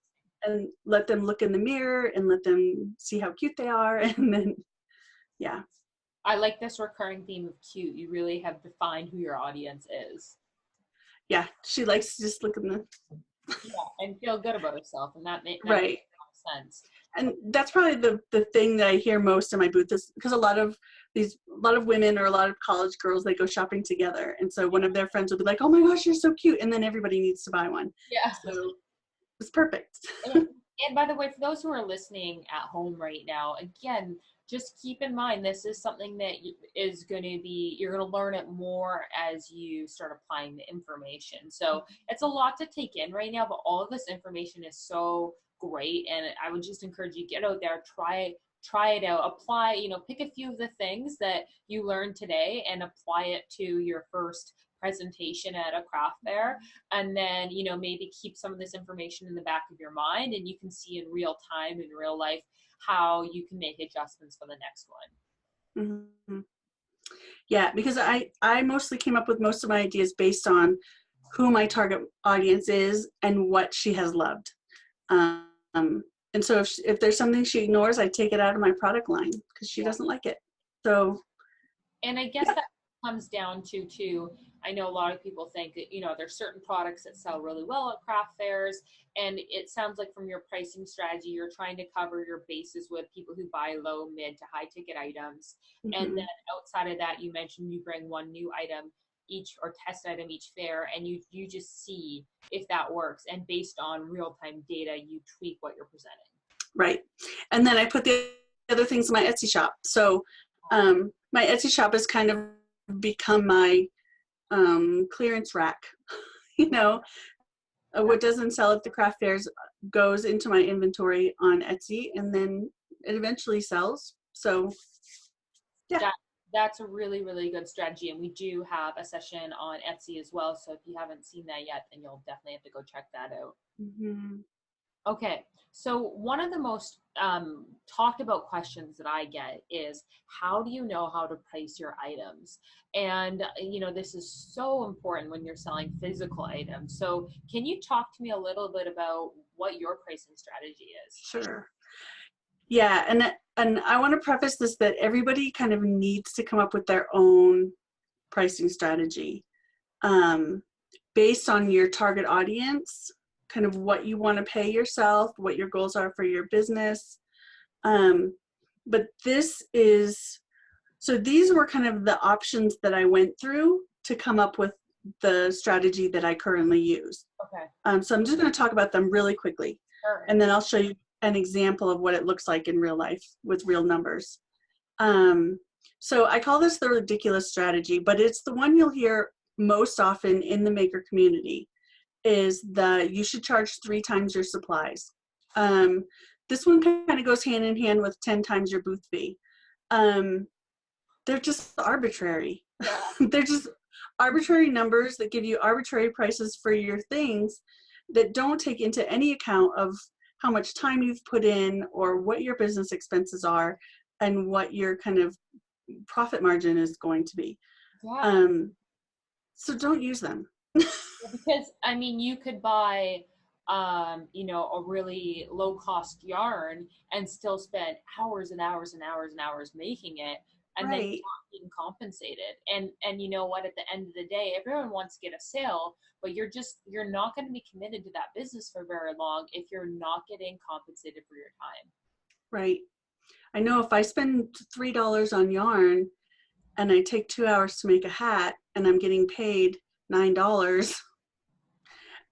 and let them look in the mirror and let them see how cute they are. And then, yeah. I like this recurring theme of cute. You really have defined who your audience is. Yeah, she likes to just look in the and feel good about herself, and that makes right. Makes a lot of sense. And that's probably the thing that I hear most in my booth is because a lot of women or a lot of college girls, they go shopping together, and so one of their friends will be like, "Oh my gosh, you're so cute," and then everybody needs to buy one. Yeah, so it's perfect. And by the way, for those who are listening at home right now, again, just keep in mind, this is something that is going to be, you're going to learn it more as you start applying the information. So it's a lot to take in right now, but all of this information is so great. And I would just encourage you, get out there, try it out, apply, pick a few of the things that you learned today and apply it to your first presentation at a craft fair, and then maybe keep some of this information in the back of your mind, and you can see in real time, in real life, how you can make adjustments for the next one. Mm-hmm. Yeah, because I mostly came up with most of my ideas based on who my target audience is and what she has loved, and so if there's something she ignores, I take it out of my product line because she doesn't like it. So, and I guess that comes down to I know a lot of people think that there's certain products that sell really well at craft fairs, and it sounds like from your pricing strategy you're trying to cover your bases with people who buy low, mid to high ticket items. And then outside of that, you mentioned you bring one new item each, or test item each fair, and you just see if that works, and based on real-time data you tweak what you're presenting. Right. And then I put the other things in my Etsy shop. So my Etsy shop has kind of become my clearance rack. What doesn't sell at the craft fairs goes into my inventory on Etsy, and then it eventually sells. So yeah. That's a really, really good strategy. And we do have a session on Etsy as well. So if you haven't seen that yet, then you'll definitely have to go check that out. Okay, so one of the most talked about questions that I get is, how do you know how to price your items? And this is so important when you're selling physical items. So can you talk to me a little bit about what your pricing strategy is? Sure. Yeah, and I want to preface this that everybody kind of needs to come up with their own pricing strategy based on your target audience, kind of what you want to pay yourself, what your goals are for your business. But these were kind of the options that I went through to come up with the strategy that I currently use. Okay. So I'm just going to talk about them really quickly. Sure. And then I'll show you an example of what it looks like in real life with real numbers. So I call this the ridiculous strategy, but it's the one you'll hear most often in the maker community, is you should charge 3 times your supplies. This one kind of goes hand in hand with 10 times your booth fee. They're just arbitrary. They're just arbitrary numbers that give you arbitrary prices for your things. that don't take into any account of how much time you've put in or what your business expenses are and what your kind of profit margin is going to be. Yeah. So don't use them. Because I mean, you could buy, a really low cost yarn and still spend hours and hours and hours and hours making it, and then Right, not being compensated. And you know what? At the end of the day, everyone wants to get a sale, but you're not going to be committed to that business for very long if you're not getting compensated for your time. right. I know if I spend $3 on yarn and I take 2 hours to make a hat and I'm getting paid $9,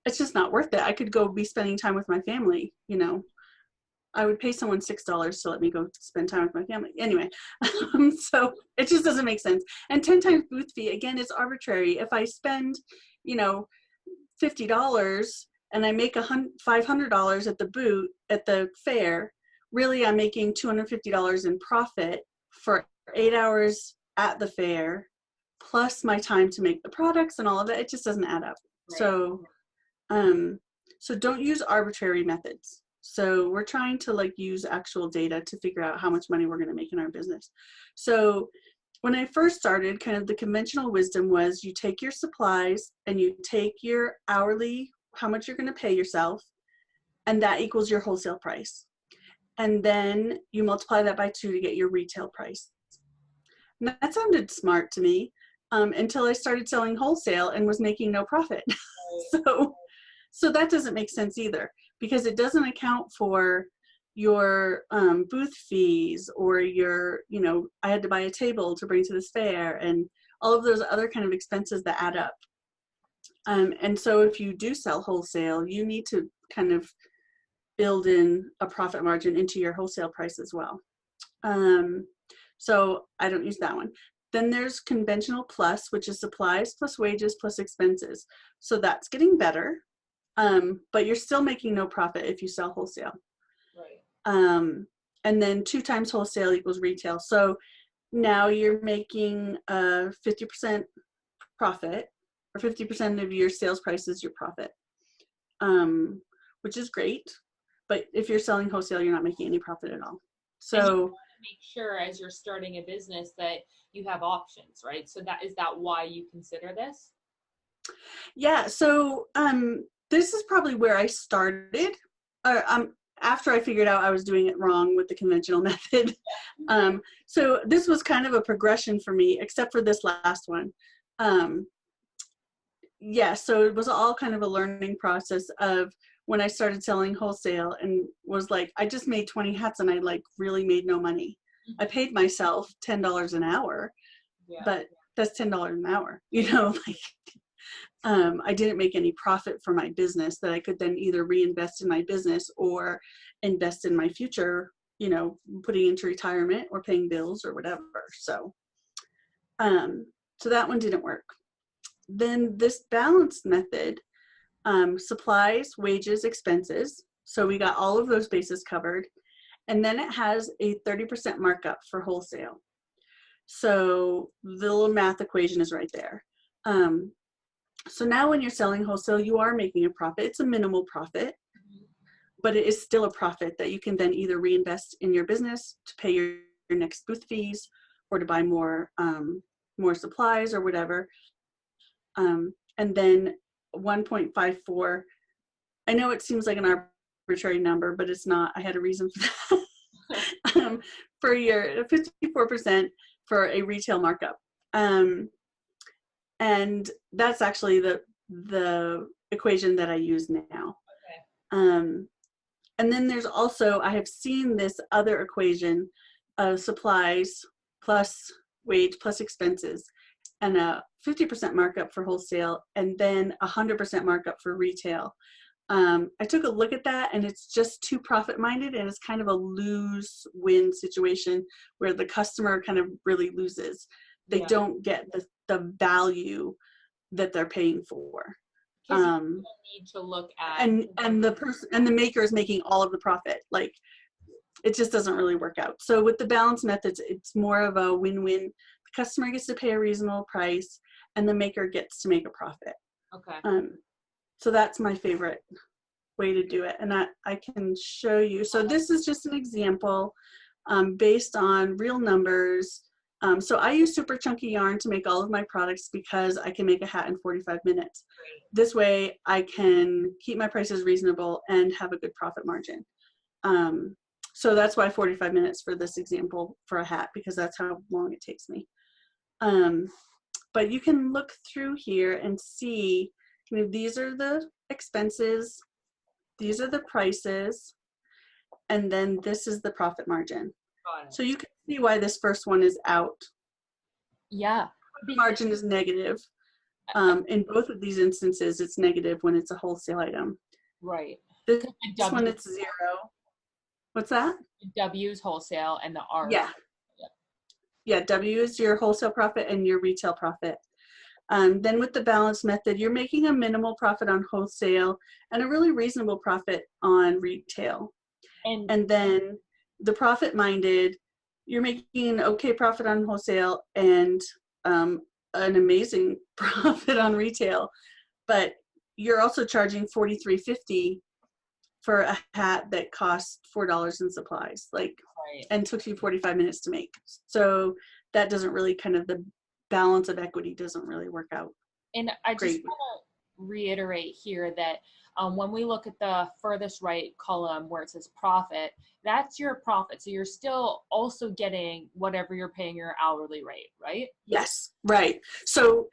it's just not worth it. I could go be spending time with my family, you know. I would pay someone $6 to let me go spend time with my family. Anyway, so it just doesn't make sense. And 10 times booth fee, again, is arbitrary. If I spend, you know, $50 and I make $500 at the booth, at the fair, really I'm making $250 in profit for 8 hours at the fair, plus my time to make the products and all of that. It just doesn't add up. Right. So don't use arbitrary methods. So we're trying to like use actual data to figure out how much money we're going to make in our business. So when I first started, kind of the conventional wisdom was you take your supplies and you take your hourly, how much you're going to pay yourself, and that equals your wholesale price. And then you multiply that by 2 to get your retail price. And that sounded smart to me until I started selling wholesale and was making no profit. So that doesn't make sense either, because it doesn't account for your booth fees or your, I had to buy a table to bring to this fair and all of those other kind of expenses that add up. And so if you do sell wholesale, you need to kind of build in a profit margin into your wholesale price as well. So I don't use that one. Then there's conventional plus, which is supplies plus wages plus expenses. So that's getting better, but you're still making no profit if you sell wholesale. Right. And then 2 times wholesale equals retail. So now you're making 50% profit, or 50% of your sales price is your profit, which is great. But if you're selling wholesale, you're not making any profit at all. So and you want to make sure as you're starting a business that you have options, right? So that is that why you consider this? yeah, so this is probably where I started. After I figured out I was doing it wrong with the conventional method. So this was kind of a progression for me, except for this last one. Yeah, so it was all kind of a learning process of when I started selling wholesale and was like, I just made 20 hats and I like really made no money. I paid myself $10 an hour, but that's $10 an hour, like I didn't make any profit for my business that I could then either reinvest in my business or invest in my future, putting into retirement or paying bills or whatever. So that one didn't work. Then this balanced method, supplies, wages, expenses. So we got all of those bases covered. And then it has a 30% markup for wholesale. So the little math equation is right there. So now when you're selling wholesale, you are making a profit. It's a minimal profit, but it is still a profit that you can then either reinvest in your business to pay your next booth fees or to buy more supplies or whatever. And then 1.54, I know it seems like an arbitrary number, but it's not. I had a reason for that. For your 54% for a retail markup. And that's actually the equation that I use now. Okay. And then there's also, I have seen this other equation of supplies plus wage plus expenses and a 50% markup for wholesale and then 100% markup for retail. I took a look at that and it's just too profit minded and it's kind of a lose-win situation where the customer kind of really loses. They don't get the value that they're paying for. You need to look at and the person and the maker is making all of the profit. Like it just doesn't really work out. So with the balance methods, it's more of a win-win. The customer gets to pay a reasonable price and the maker gets to make a profit. Okay. So that's my favorite way to do it. And I can show you. So this is just an example based on real numbers. So I use super chunky yarn to make all of my products because I can make a hat in 45 minutes. This way I can keep my prices reasonable and have a good profit margin. So that's why 45 minutes for this example for a hat, because that's how long it takes me. But you can look through here and see, you know, these are the expenses, these are the prices, and then this is the profit margin. So you can see why this first one is out. Yeah. The margin is negative. In both of these instances, it's negative when it's a wholesale item. Right. This one, it's 0. What's that? W is wholesale and the R. Yeah. Yeah, W is your wholesale profit and your retail profit. Then with the balance method, you're making a minimal profit on wholesale and a really reasonable profit on retail. And then the profit minded, you're making an okay profit on wholesale and an amazing profit on retail, but you're also charging $43.50 for a hat that costs $4 in supplies, like, and took you 45 minutes to make. So that doesn't really, kind of, the balance of equity doesn't really work out. And I just want to reiterate here that when we look at the furthest right column where it says profit, that's your profit. So you're still also getting whatever you're paying your hourly rate, right? Yes, right. So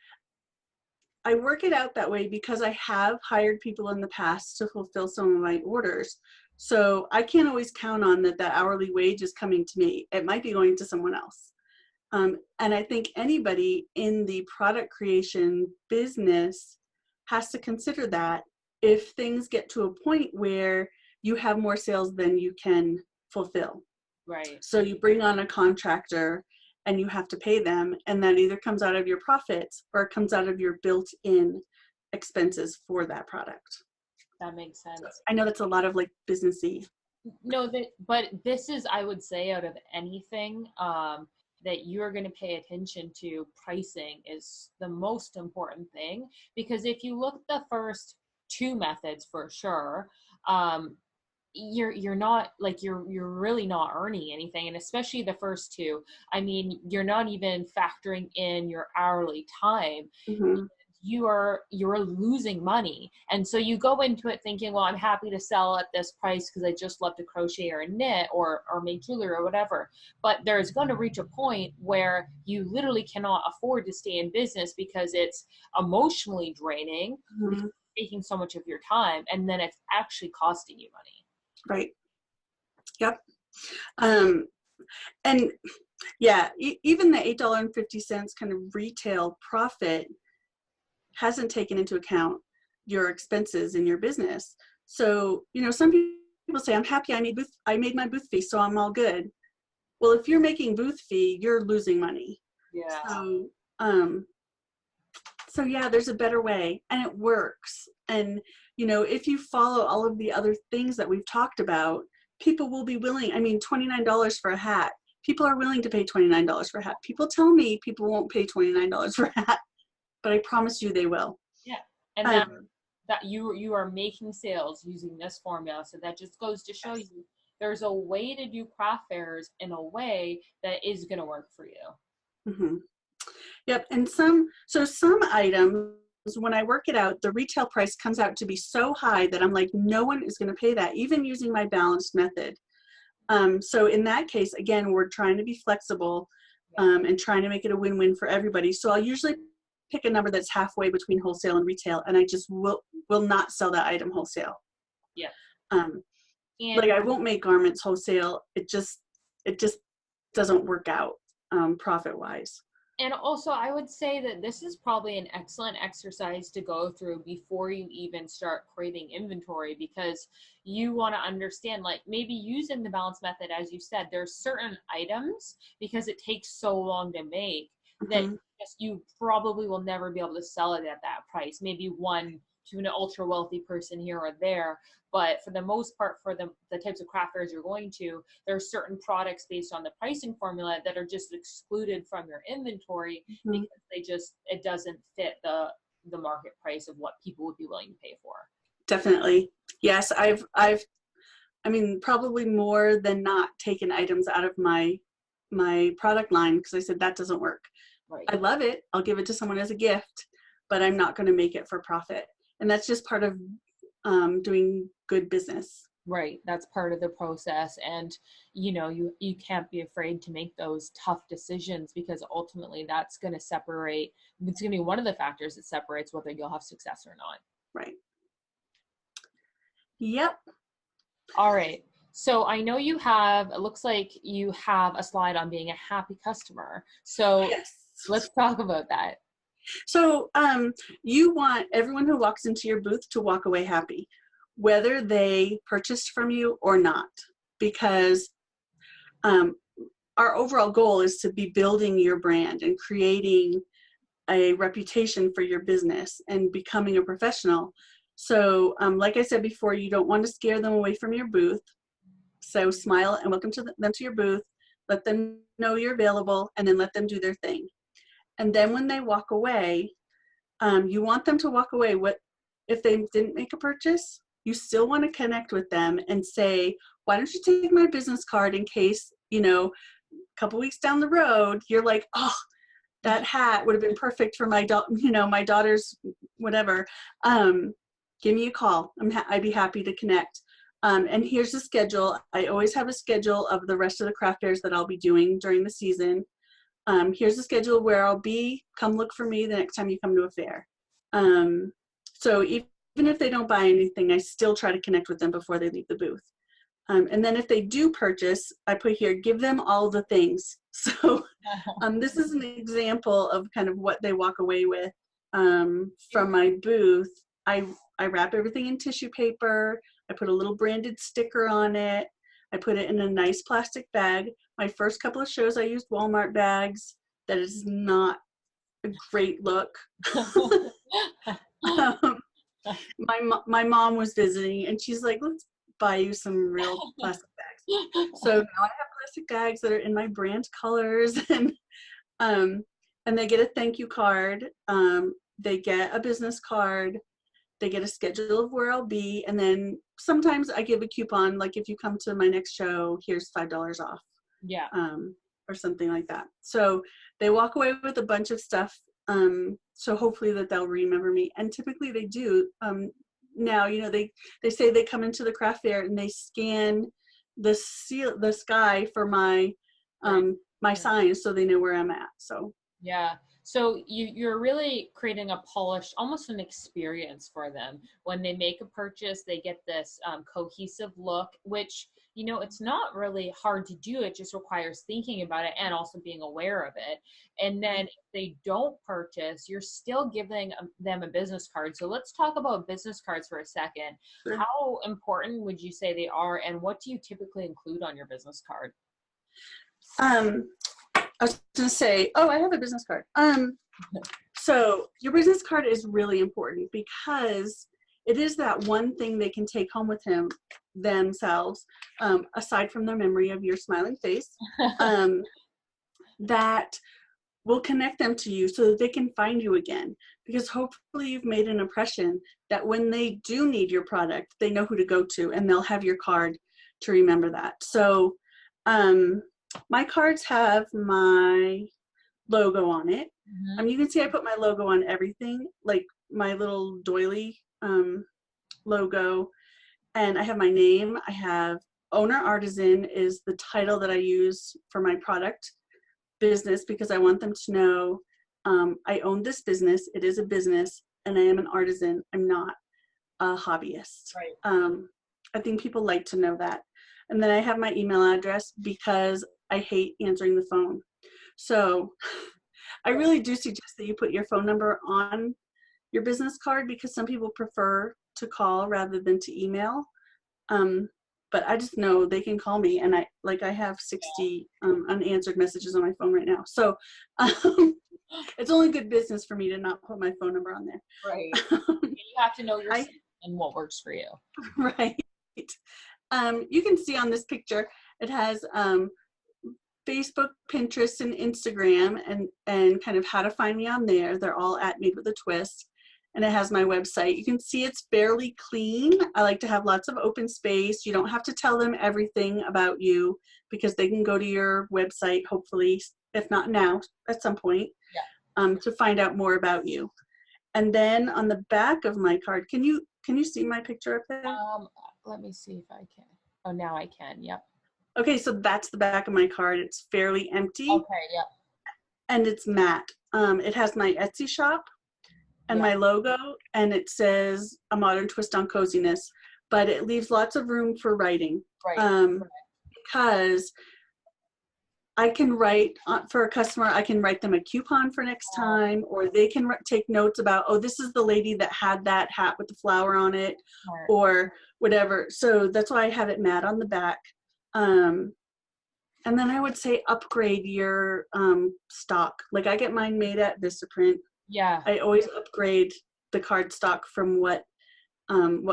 I work it out that way because I have hired people in the past to fulfill some of my orders. So I can't always count on that hourly wage is coming to me. It might be going to someone else. And I think anybody in the product creation business has to consider that if things get to a point where you have more sales than you can fulfill. Right. So you bring on a contractor and you have to pay them, and that either comes out of your profits or it comes out of your built-in expenses for that product. That makes sense. So I know that's a lot of like businessy. No, but this is, I would say, out of anything that you're going to pay attention to, pricing is the most important thing, because if you look at the first two methods, for sure, you're not, like, you're really not earning anything. And especially the first two, I mean, you're not even factoring in your hourly time. Mm-hmm. You're losing money. And so you go into it thinking, well, I'm happy to sell at this price because I just love to crochet or knit or make jewelry or whatever. But there's going to reach a point where you literally cannot afford to stay in business because it's emotionally draining, Mm-hmm. taking so much of your time, and then it's actually costing you money. Right. Yep. And yeah, even the $8.50 kind of retail profit hasn't taken into account your expenses in your business. So, you know, some people say, I'm happy I made my booth fee, so I'm all good. Well, if you're making booth fee, you're losing money. Yeah. So yeah, there's a better way, and it works. And, you know, if you follow all of the other things that we've talked about, people will be willing. I mean, $29 for a hat. People are willing to pay $29 for a hat. People tell me people won't pay $29 for a hat, but I promise you they will. Yeah. And that you are making sales using this formula. So that just goes to show you there's a way to do craft fairs in a way that is going to work for you. Mm-hmm. Yep. And some items, when I work it out, the retail price comes out to be so high that I'm like, no one is going to pay that, even using my balanced method. So in that case, again, we're trying to be flexible and trying to make it a win-win for everybody. So I'll usually pick a number that's halfway between wholesale and retail, and I just will not sell that item wholesale. Yeah. Like, I won't make garments wholesale. It just doesn't work out profit-wise. And also, I would say that this is probably an excellent exercise to go through before you even start creating inventory, because you want to understand, like, maybe using the balance method, as you said, there's certain items, because it takes so long to make, that you probably will never be able to sell it at that price. Maybe one to an ultra wealthy person here or there, but for the most part, for the types of craft fairs you're going to, there are certain products based on the pricing formula that are just excluded from your inventory because it doesn't fit the market price of what people would be willing to pay for. Definitely. Yes. I mean, probably more than not taken items out of my product line because I said that doesn't work. Right. I love it. I'll give it to someone as a gift, but I'm not going to make it for profit. And that's just part of doing good business. Right. That's part of the process. And, you know, you can't be afraid to make those tough decisions because ultimately that's going to separate, it's going to be one of the factors that separates whether you'll have success or not. Right. Yep. All right. So I know you have, it looks like you have a slide on being a happy customer. So yes. Let's talk about that. So you want everyone who walks into your booth to walk away happy, whether they purchased from you or not, because our overall goal is to be building your brand and creating a reputation for your business and becoming a professional. So like I said before, you don't want to scare them away from your booth. So smile and welcome to them to your booth. Let them know you're available and then let them do their thing. And then when they walk away, you want them to walk away. What if they didn't make a purchase? You still want to connect with them and say, why don't you take my business card in case, you know, a couple weeks down the road, you're like, oh, that hat would have been perfect for my my daughter's whatever. Give me a call. I'd be happy to connect. And here's the schedule. I always have a schedule of the rest of the craft fairs that I'll be doing during the season. Here's the schedule where I'll be. Come look for me the next time you come to a fair. So even if they don't buy anything, I still try to connect with them before they leave the booth. And then if they do purchase, I put here, give them all the things. So this is an example of kind of what they walk away with from my booth. I wrap everything in tissue paper. I put a little branded sticker on it. I put it in a nice plastic bag. My first couple of shows, I used Walmart bags. That is not a great look. My mom was visiting and she's like, let's buy you some real plastic bags. So now I have plastic bags that are in my brand colors and they get a thank you card. They get a business card. They get a schedule of where I'll be. And then sometimes I give a coupon, like if you come to my next show, here's $5 off. Yeah. Or something like that. So they walk away with a bunch of stuff. So hopefully that they'll remember me. And typically they do. Now, you know, they say they come into the craft fair and they scan the sky for my my signs so they know where I'm at. So yeah. So you're really creating a polished, almost an experience for them. When they make a purchase, they get this cohesive look, which, you know, it's not really hard to do. It just requires thinking about it and also being aware of it. And then if they don't purchase, you're still giving them a business card. So let's talk about business cards for a second. Sure. How important would you say they are? And what do you typically include on your business card? I was going to say, oh, I have a business card. So your business card is really important because it is that one thing they can take home with themselves, aside from their memory of your smiling face, that will connect them to you so that they can find you again. Because hopefully you've made an impression that when they do need your product, they know who to go to and they'll have your card to remember that. So my cards have my logo on it. Mm-hmm. You can see I put my logo on everything, like my little doily logo, and I have my name. I have owner artisan is the title that I use for my product business because I want them to know I own this business. It is a business and I am an artisan. I'm not a hobbyist. Right. I think people like to know that. And then I have my email address because I hate answering the phone. So I really do suggest that you put your phone number on your business card because some people prefer to call rather than to email. But I just know they can call me and I have 60 unanswered messages on my phone right now. So it's only good business for me to not put my phone number on there. Right. You have to know yourself and what works for you. Right. You can see on this picture, it has Facebook, Pinterest, and Instagram, and kind of how to find me on there. They're all at Made with a Twist. and it has my website. You can see it's fairly clean. I like to have lots of open space. You don't have to tell them everything about you because they can go to your website, hopefully, if not now, at some point, to find out more about you. And then on the back of my card, can you see my picture up there? Let me see if I can. Oh, now I can. Yep. Okay, so that's the back of my card. It's fairly empty. Okay. Yep. And it's matte. It has my Etsy shop and my logo, and it says A Modern Twist on Coziness, but it leaves lots of room for writing. Right. Because I can write for a customer, I can write them a coupon for next time, or they can take notes about, oh, this is the lady that had that hat with the flower on it, or whatever. So that's why I have it matte on the back. And then I would say upgrade your stock. Like I get mine made at Vistaprint. Yeah. I always upgrade the card stock from what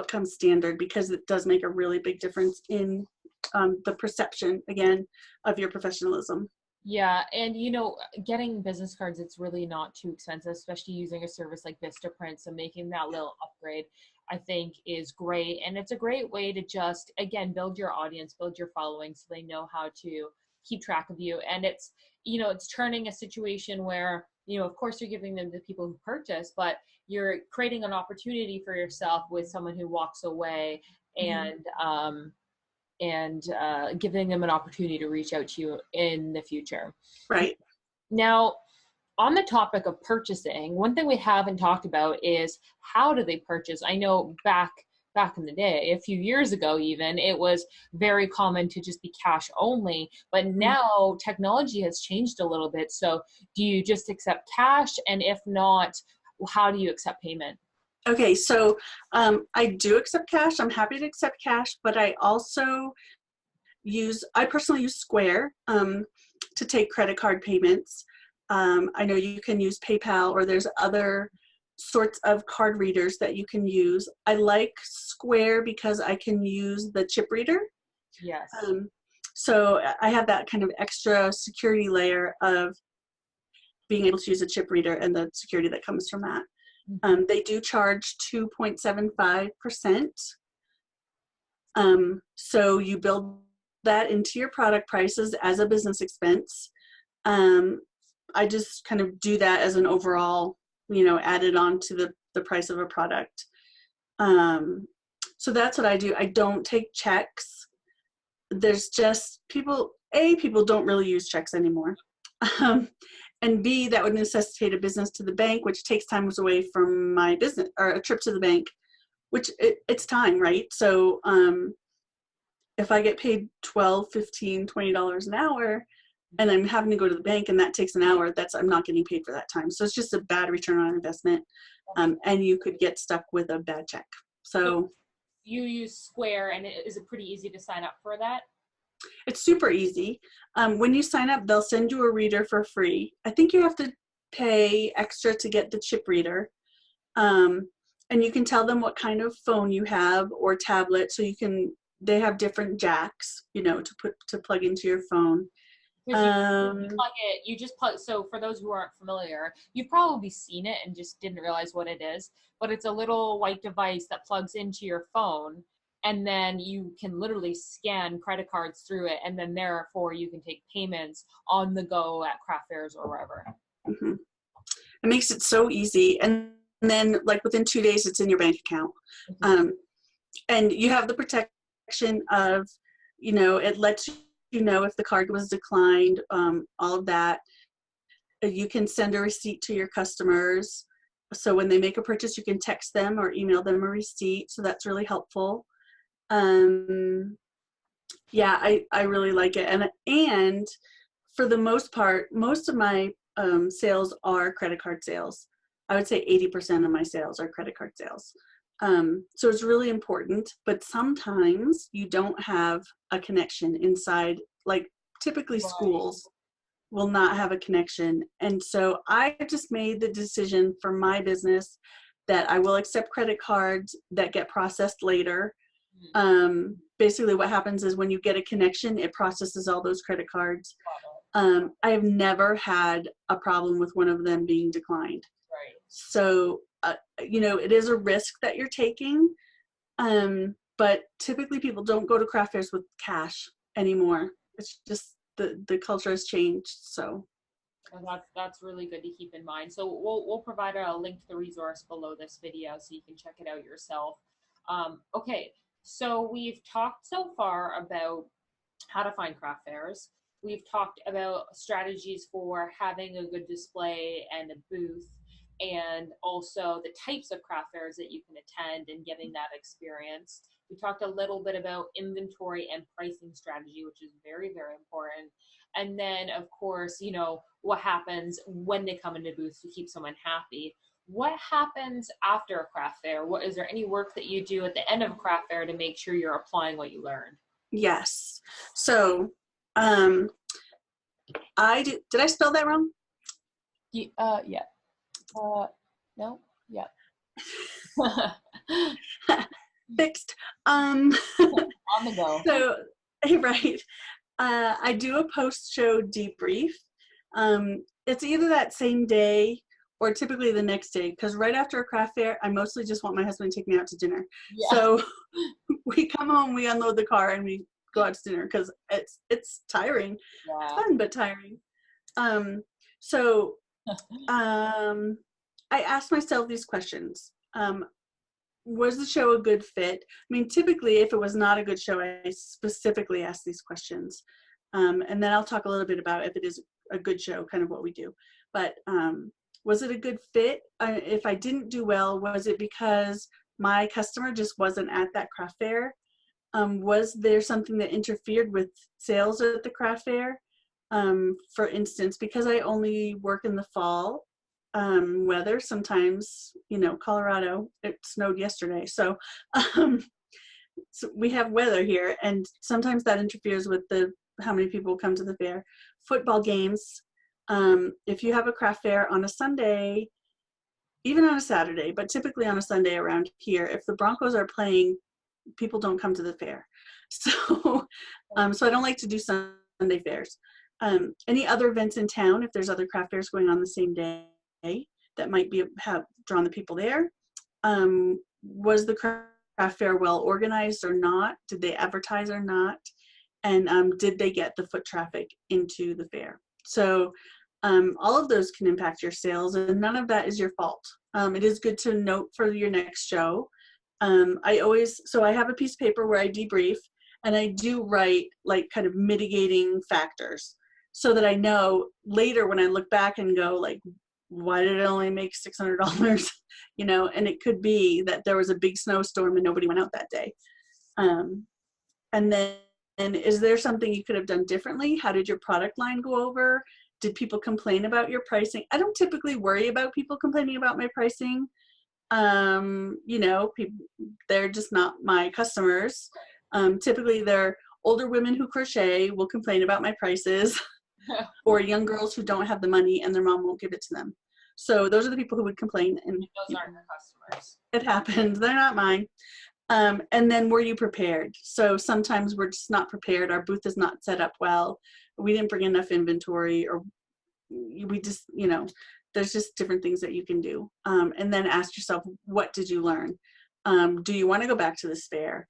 comes standard, because it does make a really big difference in the perception, again, of your professionalism. Yeah, and you know, getting business cards, it's really not too expensive, especially using a service like Vistaprint. So making that little upgrade, I think, is great. And it's a great way to just, again, build your audience, build your following, so they know how to keep track of you. And it's, you know, it's turning a situation where, you know, of course you're giving them to people who purchase, but you're creating an opportunity for yourself with someone who walks away, and giving them an opportunity to reach out to you in the future. Right. Now, on the topic of purchasing, one thing we haven't talked about is how do they purchase? I know back in the day, a few years ago even, it was very common to just be cash only, but now technology has changed a little bit. So do you just accept cash? And if not, how do you accept payment? Okay, so I do accept cash. I'm happy to accept cash, but I also I personally use Square to take credit card payments. I know you can use PayPal, or there's other sorts of card readers that you can use. I like Square because I can use the chip reader. Yes. So I have that kind of extra security layer of being able to use a chip reader and the security that comes from that. They do charge 2.75%. So you build that into your product prices as a business expense. I just kind of do that as an overall, you know, added on to the price of a product. So that's what I do. I don't take checks. There's just people don't really use checks anymore. And B, that would necessitate a business to the bank, which takes time away from my business, or a trip to the bank, which it's time, right? So if I get paid $12, $15, $20 an hour, and I'm having to go to the bank and that takes an hour, I'm not getting paid for that time. So it's just a bad return on investment. And you could get stuck with a bad check. So you use Square, and is it pretty easy to sign up for that? It's super easy. When you sign up, they'll send you a reader for free. I think you have to pay extra to get the chip reader. And you can tell them what kind of phone you have or tablet, so they have different jacks, you know, to plug into your phone. You plug it, you just plug, so for those who aren't familiar, you've probably seen it and just didn't realize what it is, but it's a little white device that plugs into your phone, and then you can literally scan credit cards through it, and then therefore you can take payments on the go at craft fairs or wherever. Mm-hmm. It makes it so easy, and then like within 2 days it's in your bank account. And you have the protection of, you know, it lets you know if the card was declined, all of that. You can send a receipt to your customers, so when they make a purchase you can text them or email them a receipt, so that's really helpful. Yeah, I really like it. And for the most part, most of my sales are credit card sales. I would say 80% of my sales are credit card sales. So it's really important, but sometimes you don't have a connection inside, like typically schools will not have a connection. And so I just made the decision for my business that I will accept credit cards that get processed later. Basically what happens is when you get a connection, it processes all those credit cards. I have never had a problem with one of them being declined. So it is a risk that you're taking. But typically people don't go to craft fairs with cash anymore. It's just the culture has changed. So And that's really good to keep in mind. So we'll provide a link to the resource below this video so you can check it out yourself. Okay, so we've talked so far about how to find craft fairs. We've talked about strategies for having a good display and a booth, and also the types of craft fairs that you can attend and getting that experience. We talked a little bit about inventory and pricing strategy, which is very, very important. And then, of course, what happens when they come into booths to keep someone happy. What happens after a craft fair? Is there any work that you do at the end of a craft fair to make sure you're applying what you learned? yes. So did I spell that wrong? Yeah. No? Yeah. Fixed. On the go. So, right. I do a post-show debrief. It's either that same day or typically the next day, because right after a craft fair, I mostly just want my husband to take me out to dinner. Yeah. So we come home, we unload the car, and we go out to dinner because it's tiring. Yeah. It's fun, but tiring. I asked myself these questions. Was the show a good fit? I mean, typically, if it was not a good show, I specifically ask these questions. And then I'll talk a little bit about if it is a good show, kind of what we do. But was it a good fit? If I didn't do well, was it because my customer just wasn't at that craft fair? Was there something that interfered with sales at the craft fair? For instance, because I only work in the fall weather, sometimes, Colorado, it snowed yesterday. So, so we have weather here, and sometimes that interferes with how many people come to the fair. Football games, if you have a craft fair on a Sunday, even on a Saturday, but typically on a Sunday around here, if the Broncos are playing, people don't come to the fair. So, so I don't like to do Sunday fairs. Any other events in town, if there's other craft fairs going on the same day that might have drawn the people there. Was the craft fair well organized or not? Did they advertise or not? And did they get the foot traffic into the fair? So all of those can impact your sales, and none of that is your fault. It is good to note for your next show. I have a piece of paper where I debrief, and I do write like kind of mitigating factors so that I know later when I look back and go like, why did it only make $600? And it could be that there was a big snowstorm and nobody went out that day. And then, is there something you could have done differently? How did your product line go over? Did people complain about your pricing? I don't typically worry about people complaining about my pricing. They're just not my customers. Typically they're older women who crochet will complain about my prices, or young girls who don't have the money and their mom won't give it to them. So those are the people who would complain. And those aren't your customers. It happens. They're not mine. And then were you prepared? So sometimes we're just not prepared. Our booth is not set up well. We didn't bring enough inventory, or we just, there's just different things that you can do. And then ask yourself, what did you learn? Do you want to go back to this fair?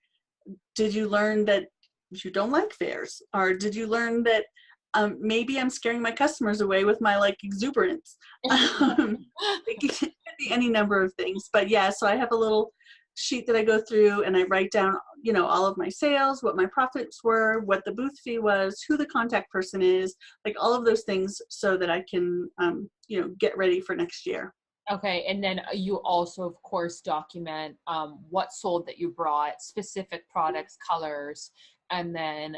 Did you learn that you don't like fairs? Or did you learn that maybe I'm scaring my customers away with my exuberance? It could be any number of things. But yeah, so I have a little sheet that I go through, and I write down, all of my sales, what my profits were, what the booth fee was, who the contact person is, all of those things, so that I can, get ready for next year. Okay, and then you also, of course, document what sold that you brought, specific products, colors, and then,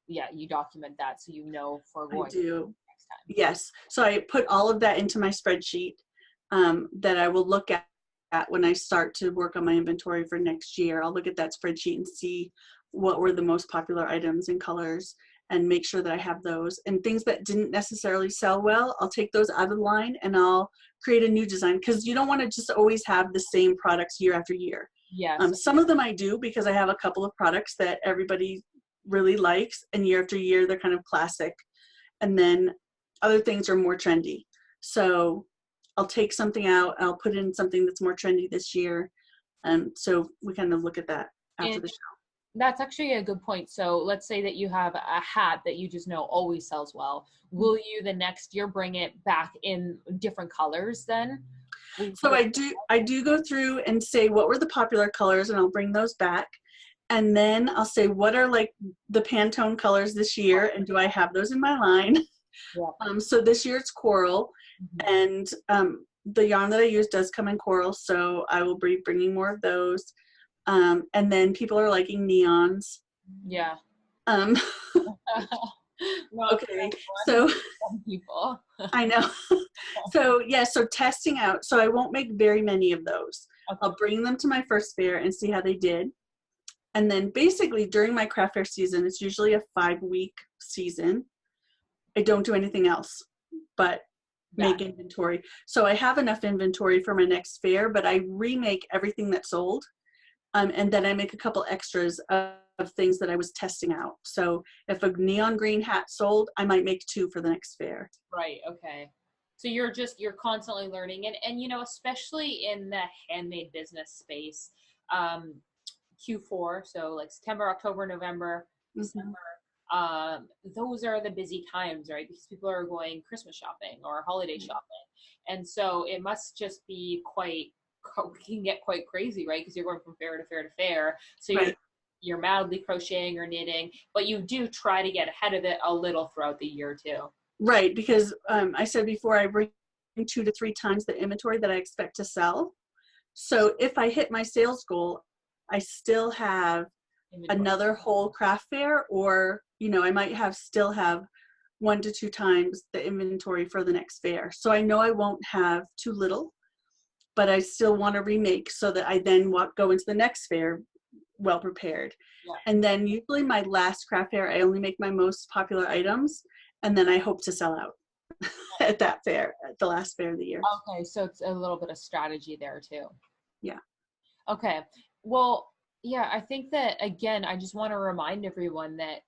you document that so for going I do. next time. Yes, so I put all of that into my spreadsheet that I will look at when I start to work on my inventory for next year. I'll look at that spreadsheet and see what were the most popular items and colors, and make sure that I have those. And things that didn't necessarily sell well, I'll take those out of the line and I'll create a new design, because you don't want to just always have the same products year after year. Yes. Some of them I do, because I have a couple of products that everybody really likes, and year after year they're kind of classic. And then other things are more trendy. So I'll take something out, I'll put in something that's more trendy this year. So we kind of look at that after And the show. that's actually a good point. So let's say that you have a hat that you just know always sells well. Will you the next year bring it back in different colors then? So I do go through and say what were the popular colors, and I'll bring those back. And then I'll say what are like the Pantone colors this year, and do I have those in my line? Yeah. So this year it's coral, Mhm. and the yarn that I use does come in coral, so I will be bringing more of those. And then people are liking neons. Yeah. Um, Not for okay, everyone, so some people. I know. So yeah, so testing out. So I won't make very many of those. Okay. I'll bring them to my first fair and see how they did. And then basically during my craft fair season, it's usually a 5-week season. I don't do anything else but make inventory. So I have enough inventory for my next fair, but I remake everything that's sold. And then I make a couple extras of things that I was testing out. So if a neon green hat sold, I might make 2 for the next fair. Right. Okay. So you're constantly learning, and especially in the handmade business space, um, Q4, so like September, October, November, Mm-hmm. December, those are the busy times, right? Because people are going Christmas shopping or holiday shopping. And so it must just be can get quite crazy, right? Because you're going from fair to fair to fair. So Right. you're madly crocheting or knitting, but you do try to get ahead of it a little throughout the year too. Right, because I said before, I bring 2 to 3 times the inventory that I expect to sell. So if I hit my sales goal, I still have Inventory. another whole craft fair, or I might still have 1 to 2 times the inventory for the next fair. So I know I won't have too little, but I still want to remake so that I then go into the next fair well prepared. Yeah. And then usually my last craft fair, I only make my most popular items, and then I hope to sell out at that fair, at the last fair of the year. Okay, so it's a little bit of strategy there too. Yeah. Okay. Well, yeah, I think that again, I just want to remind everyone that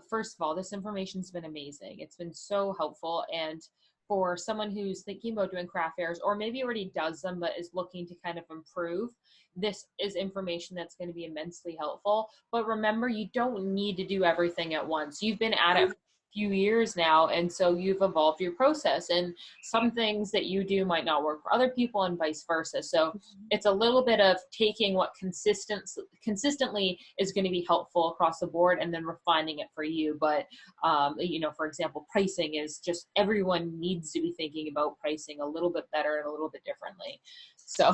first of all, this information's been amazing. It's been so helpful. And for someone who's thinking about doing craft fairs or maybe already does them but is looking to kind of improve, this is information that's going to be immensely helpful. But remember, you don't need to do everything at once. You've been at it for a few years now, and so you've evolved your process, and some things that you do might not work for other people and vice versa. So it's a little bit of taking what consistently is going to be helpful across the board and then refining it for you. But for example, pricing is just, everyone needs to be thinking about pricing a little bit better and a little bit differently. So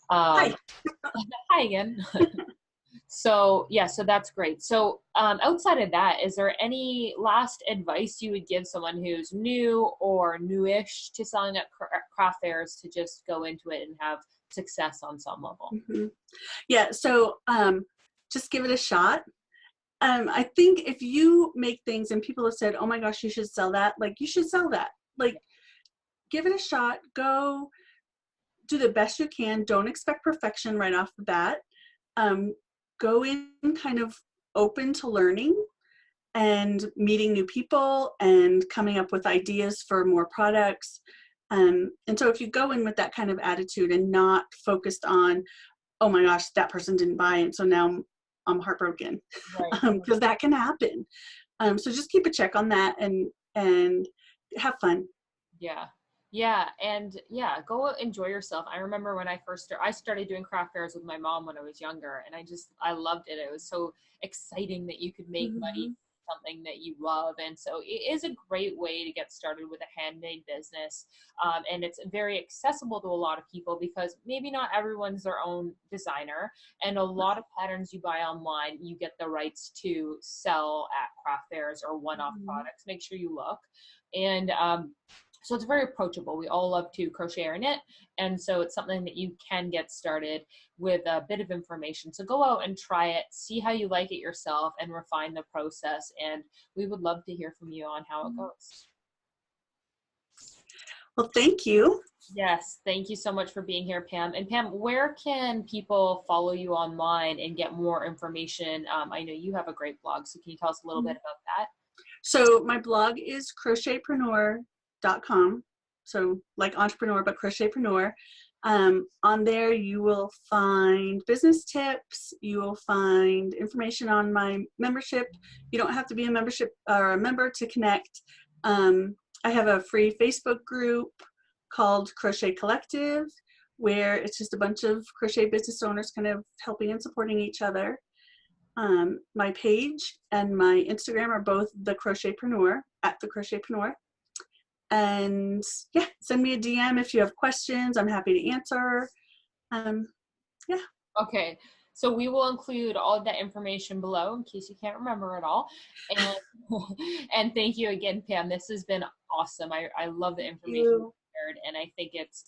hi again. So yeah, so that's great. So outside of that, is there any last advice you would give someone who's new or newish to selling at craft fairs to just go into it and have success on some level? Mm-hmm. Yeah, so just give it a shot. I think if you make things and people have said, oh my gosh, you should sell that, like you should sell that. Like give it a shot, go do the best you can. Don't expect perfection right off the bat. Go in kind of open to learning and meeting new people and coming up with ideas for more products. And so if you go in with that kind of attitude and not focused on, oh my gosh, that person didn't buy it, so now I'm heartbroken, Right. because that can happen. So just keep a check on that and have fun. Yeah. Yeah. And yeah, go enjoy yourself. I remember when I started doing craft fairs with my mom when I was younger, and I loved it. It was so exciting that you could make money, something that you love. And so it is a great way to get started with a handmade business. And it's very accessible to a lot of people because maybe not everyone's their own designer. And a lot of patterns you buy online, you get the rights to sell at craft fairs or one-off products. Make sure you look. And so it's very approachable. We all love to crochet or knit. And so it's something that you can get started with a bit of information. So go out and try it, see how you like it yourself, and refine the process. And we would love to hear from you on how it goes. Well, thank you. Yes, thank you so much for being here, Pam. And Pam, where can people follow you online and get more information? I know you have a great blog, so can you tell us a little bit about that? So my blog is crochetpreneur.com. so like entrepreneur, but crochetpreneur. On there, you will find business tips. You will find information on my membership. You don't have to be a membership or a member to connect. I have a free Facebook group called Crochet Collective, where it's just a bunch of crochet business owners kind of helping and supporting each other. My page and my Instagram are both the Crochetpreneur, at the Crochetpreneur. And yeah, send me a DM if you have questions. I'm happy to answer. Yeah. Okay. So we will include all of that information below in case you can't remember it all. And and thank you again, Pam. This has been awesome. I love the information you shared, and I think it's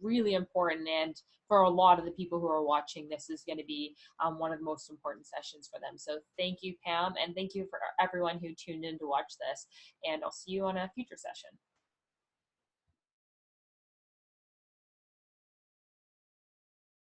really important. And for a lot of the people who are watching, this is going to be one of the most important sessions for them. So thank you, Pam, and thank you for everyone who tuned in to watch this. And I'll see you on a future session.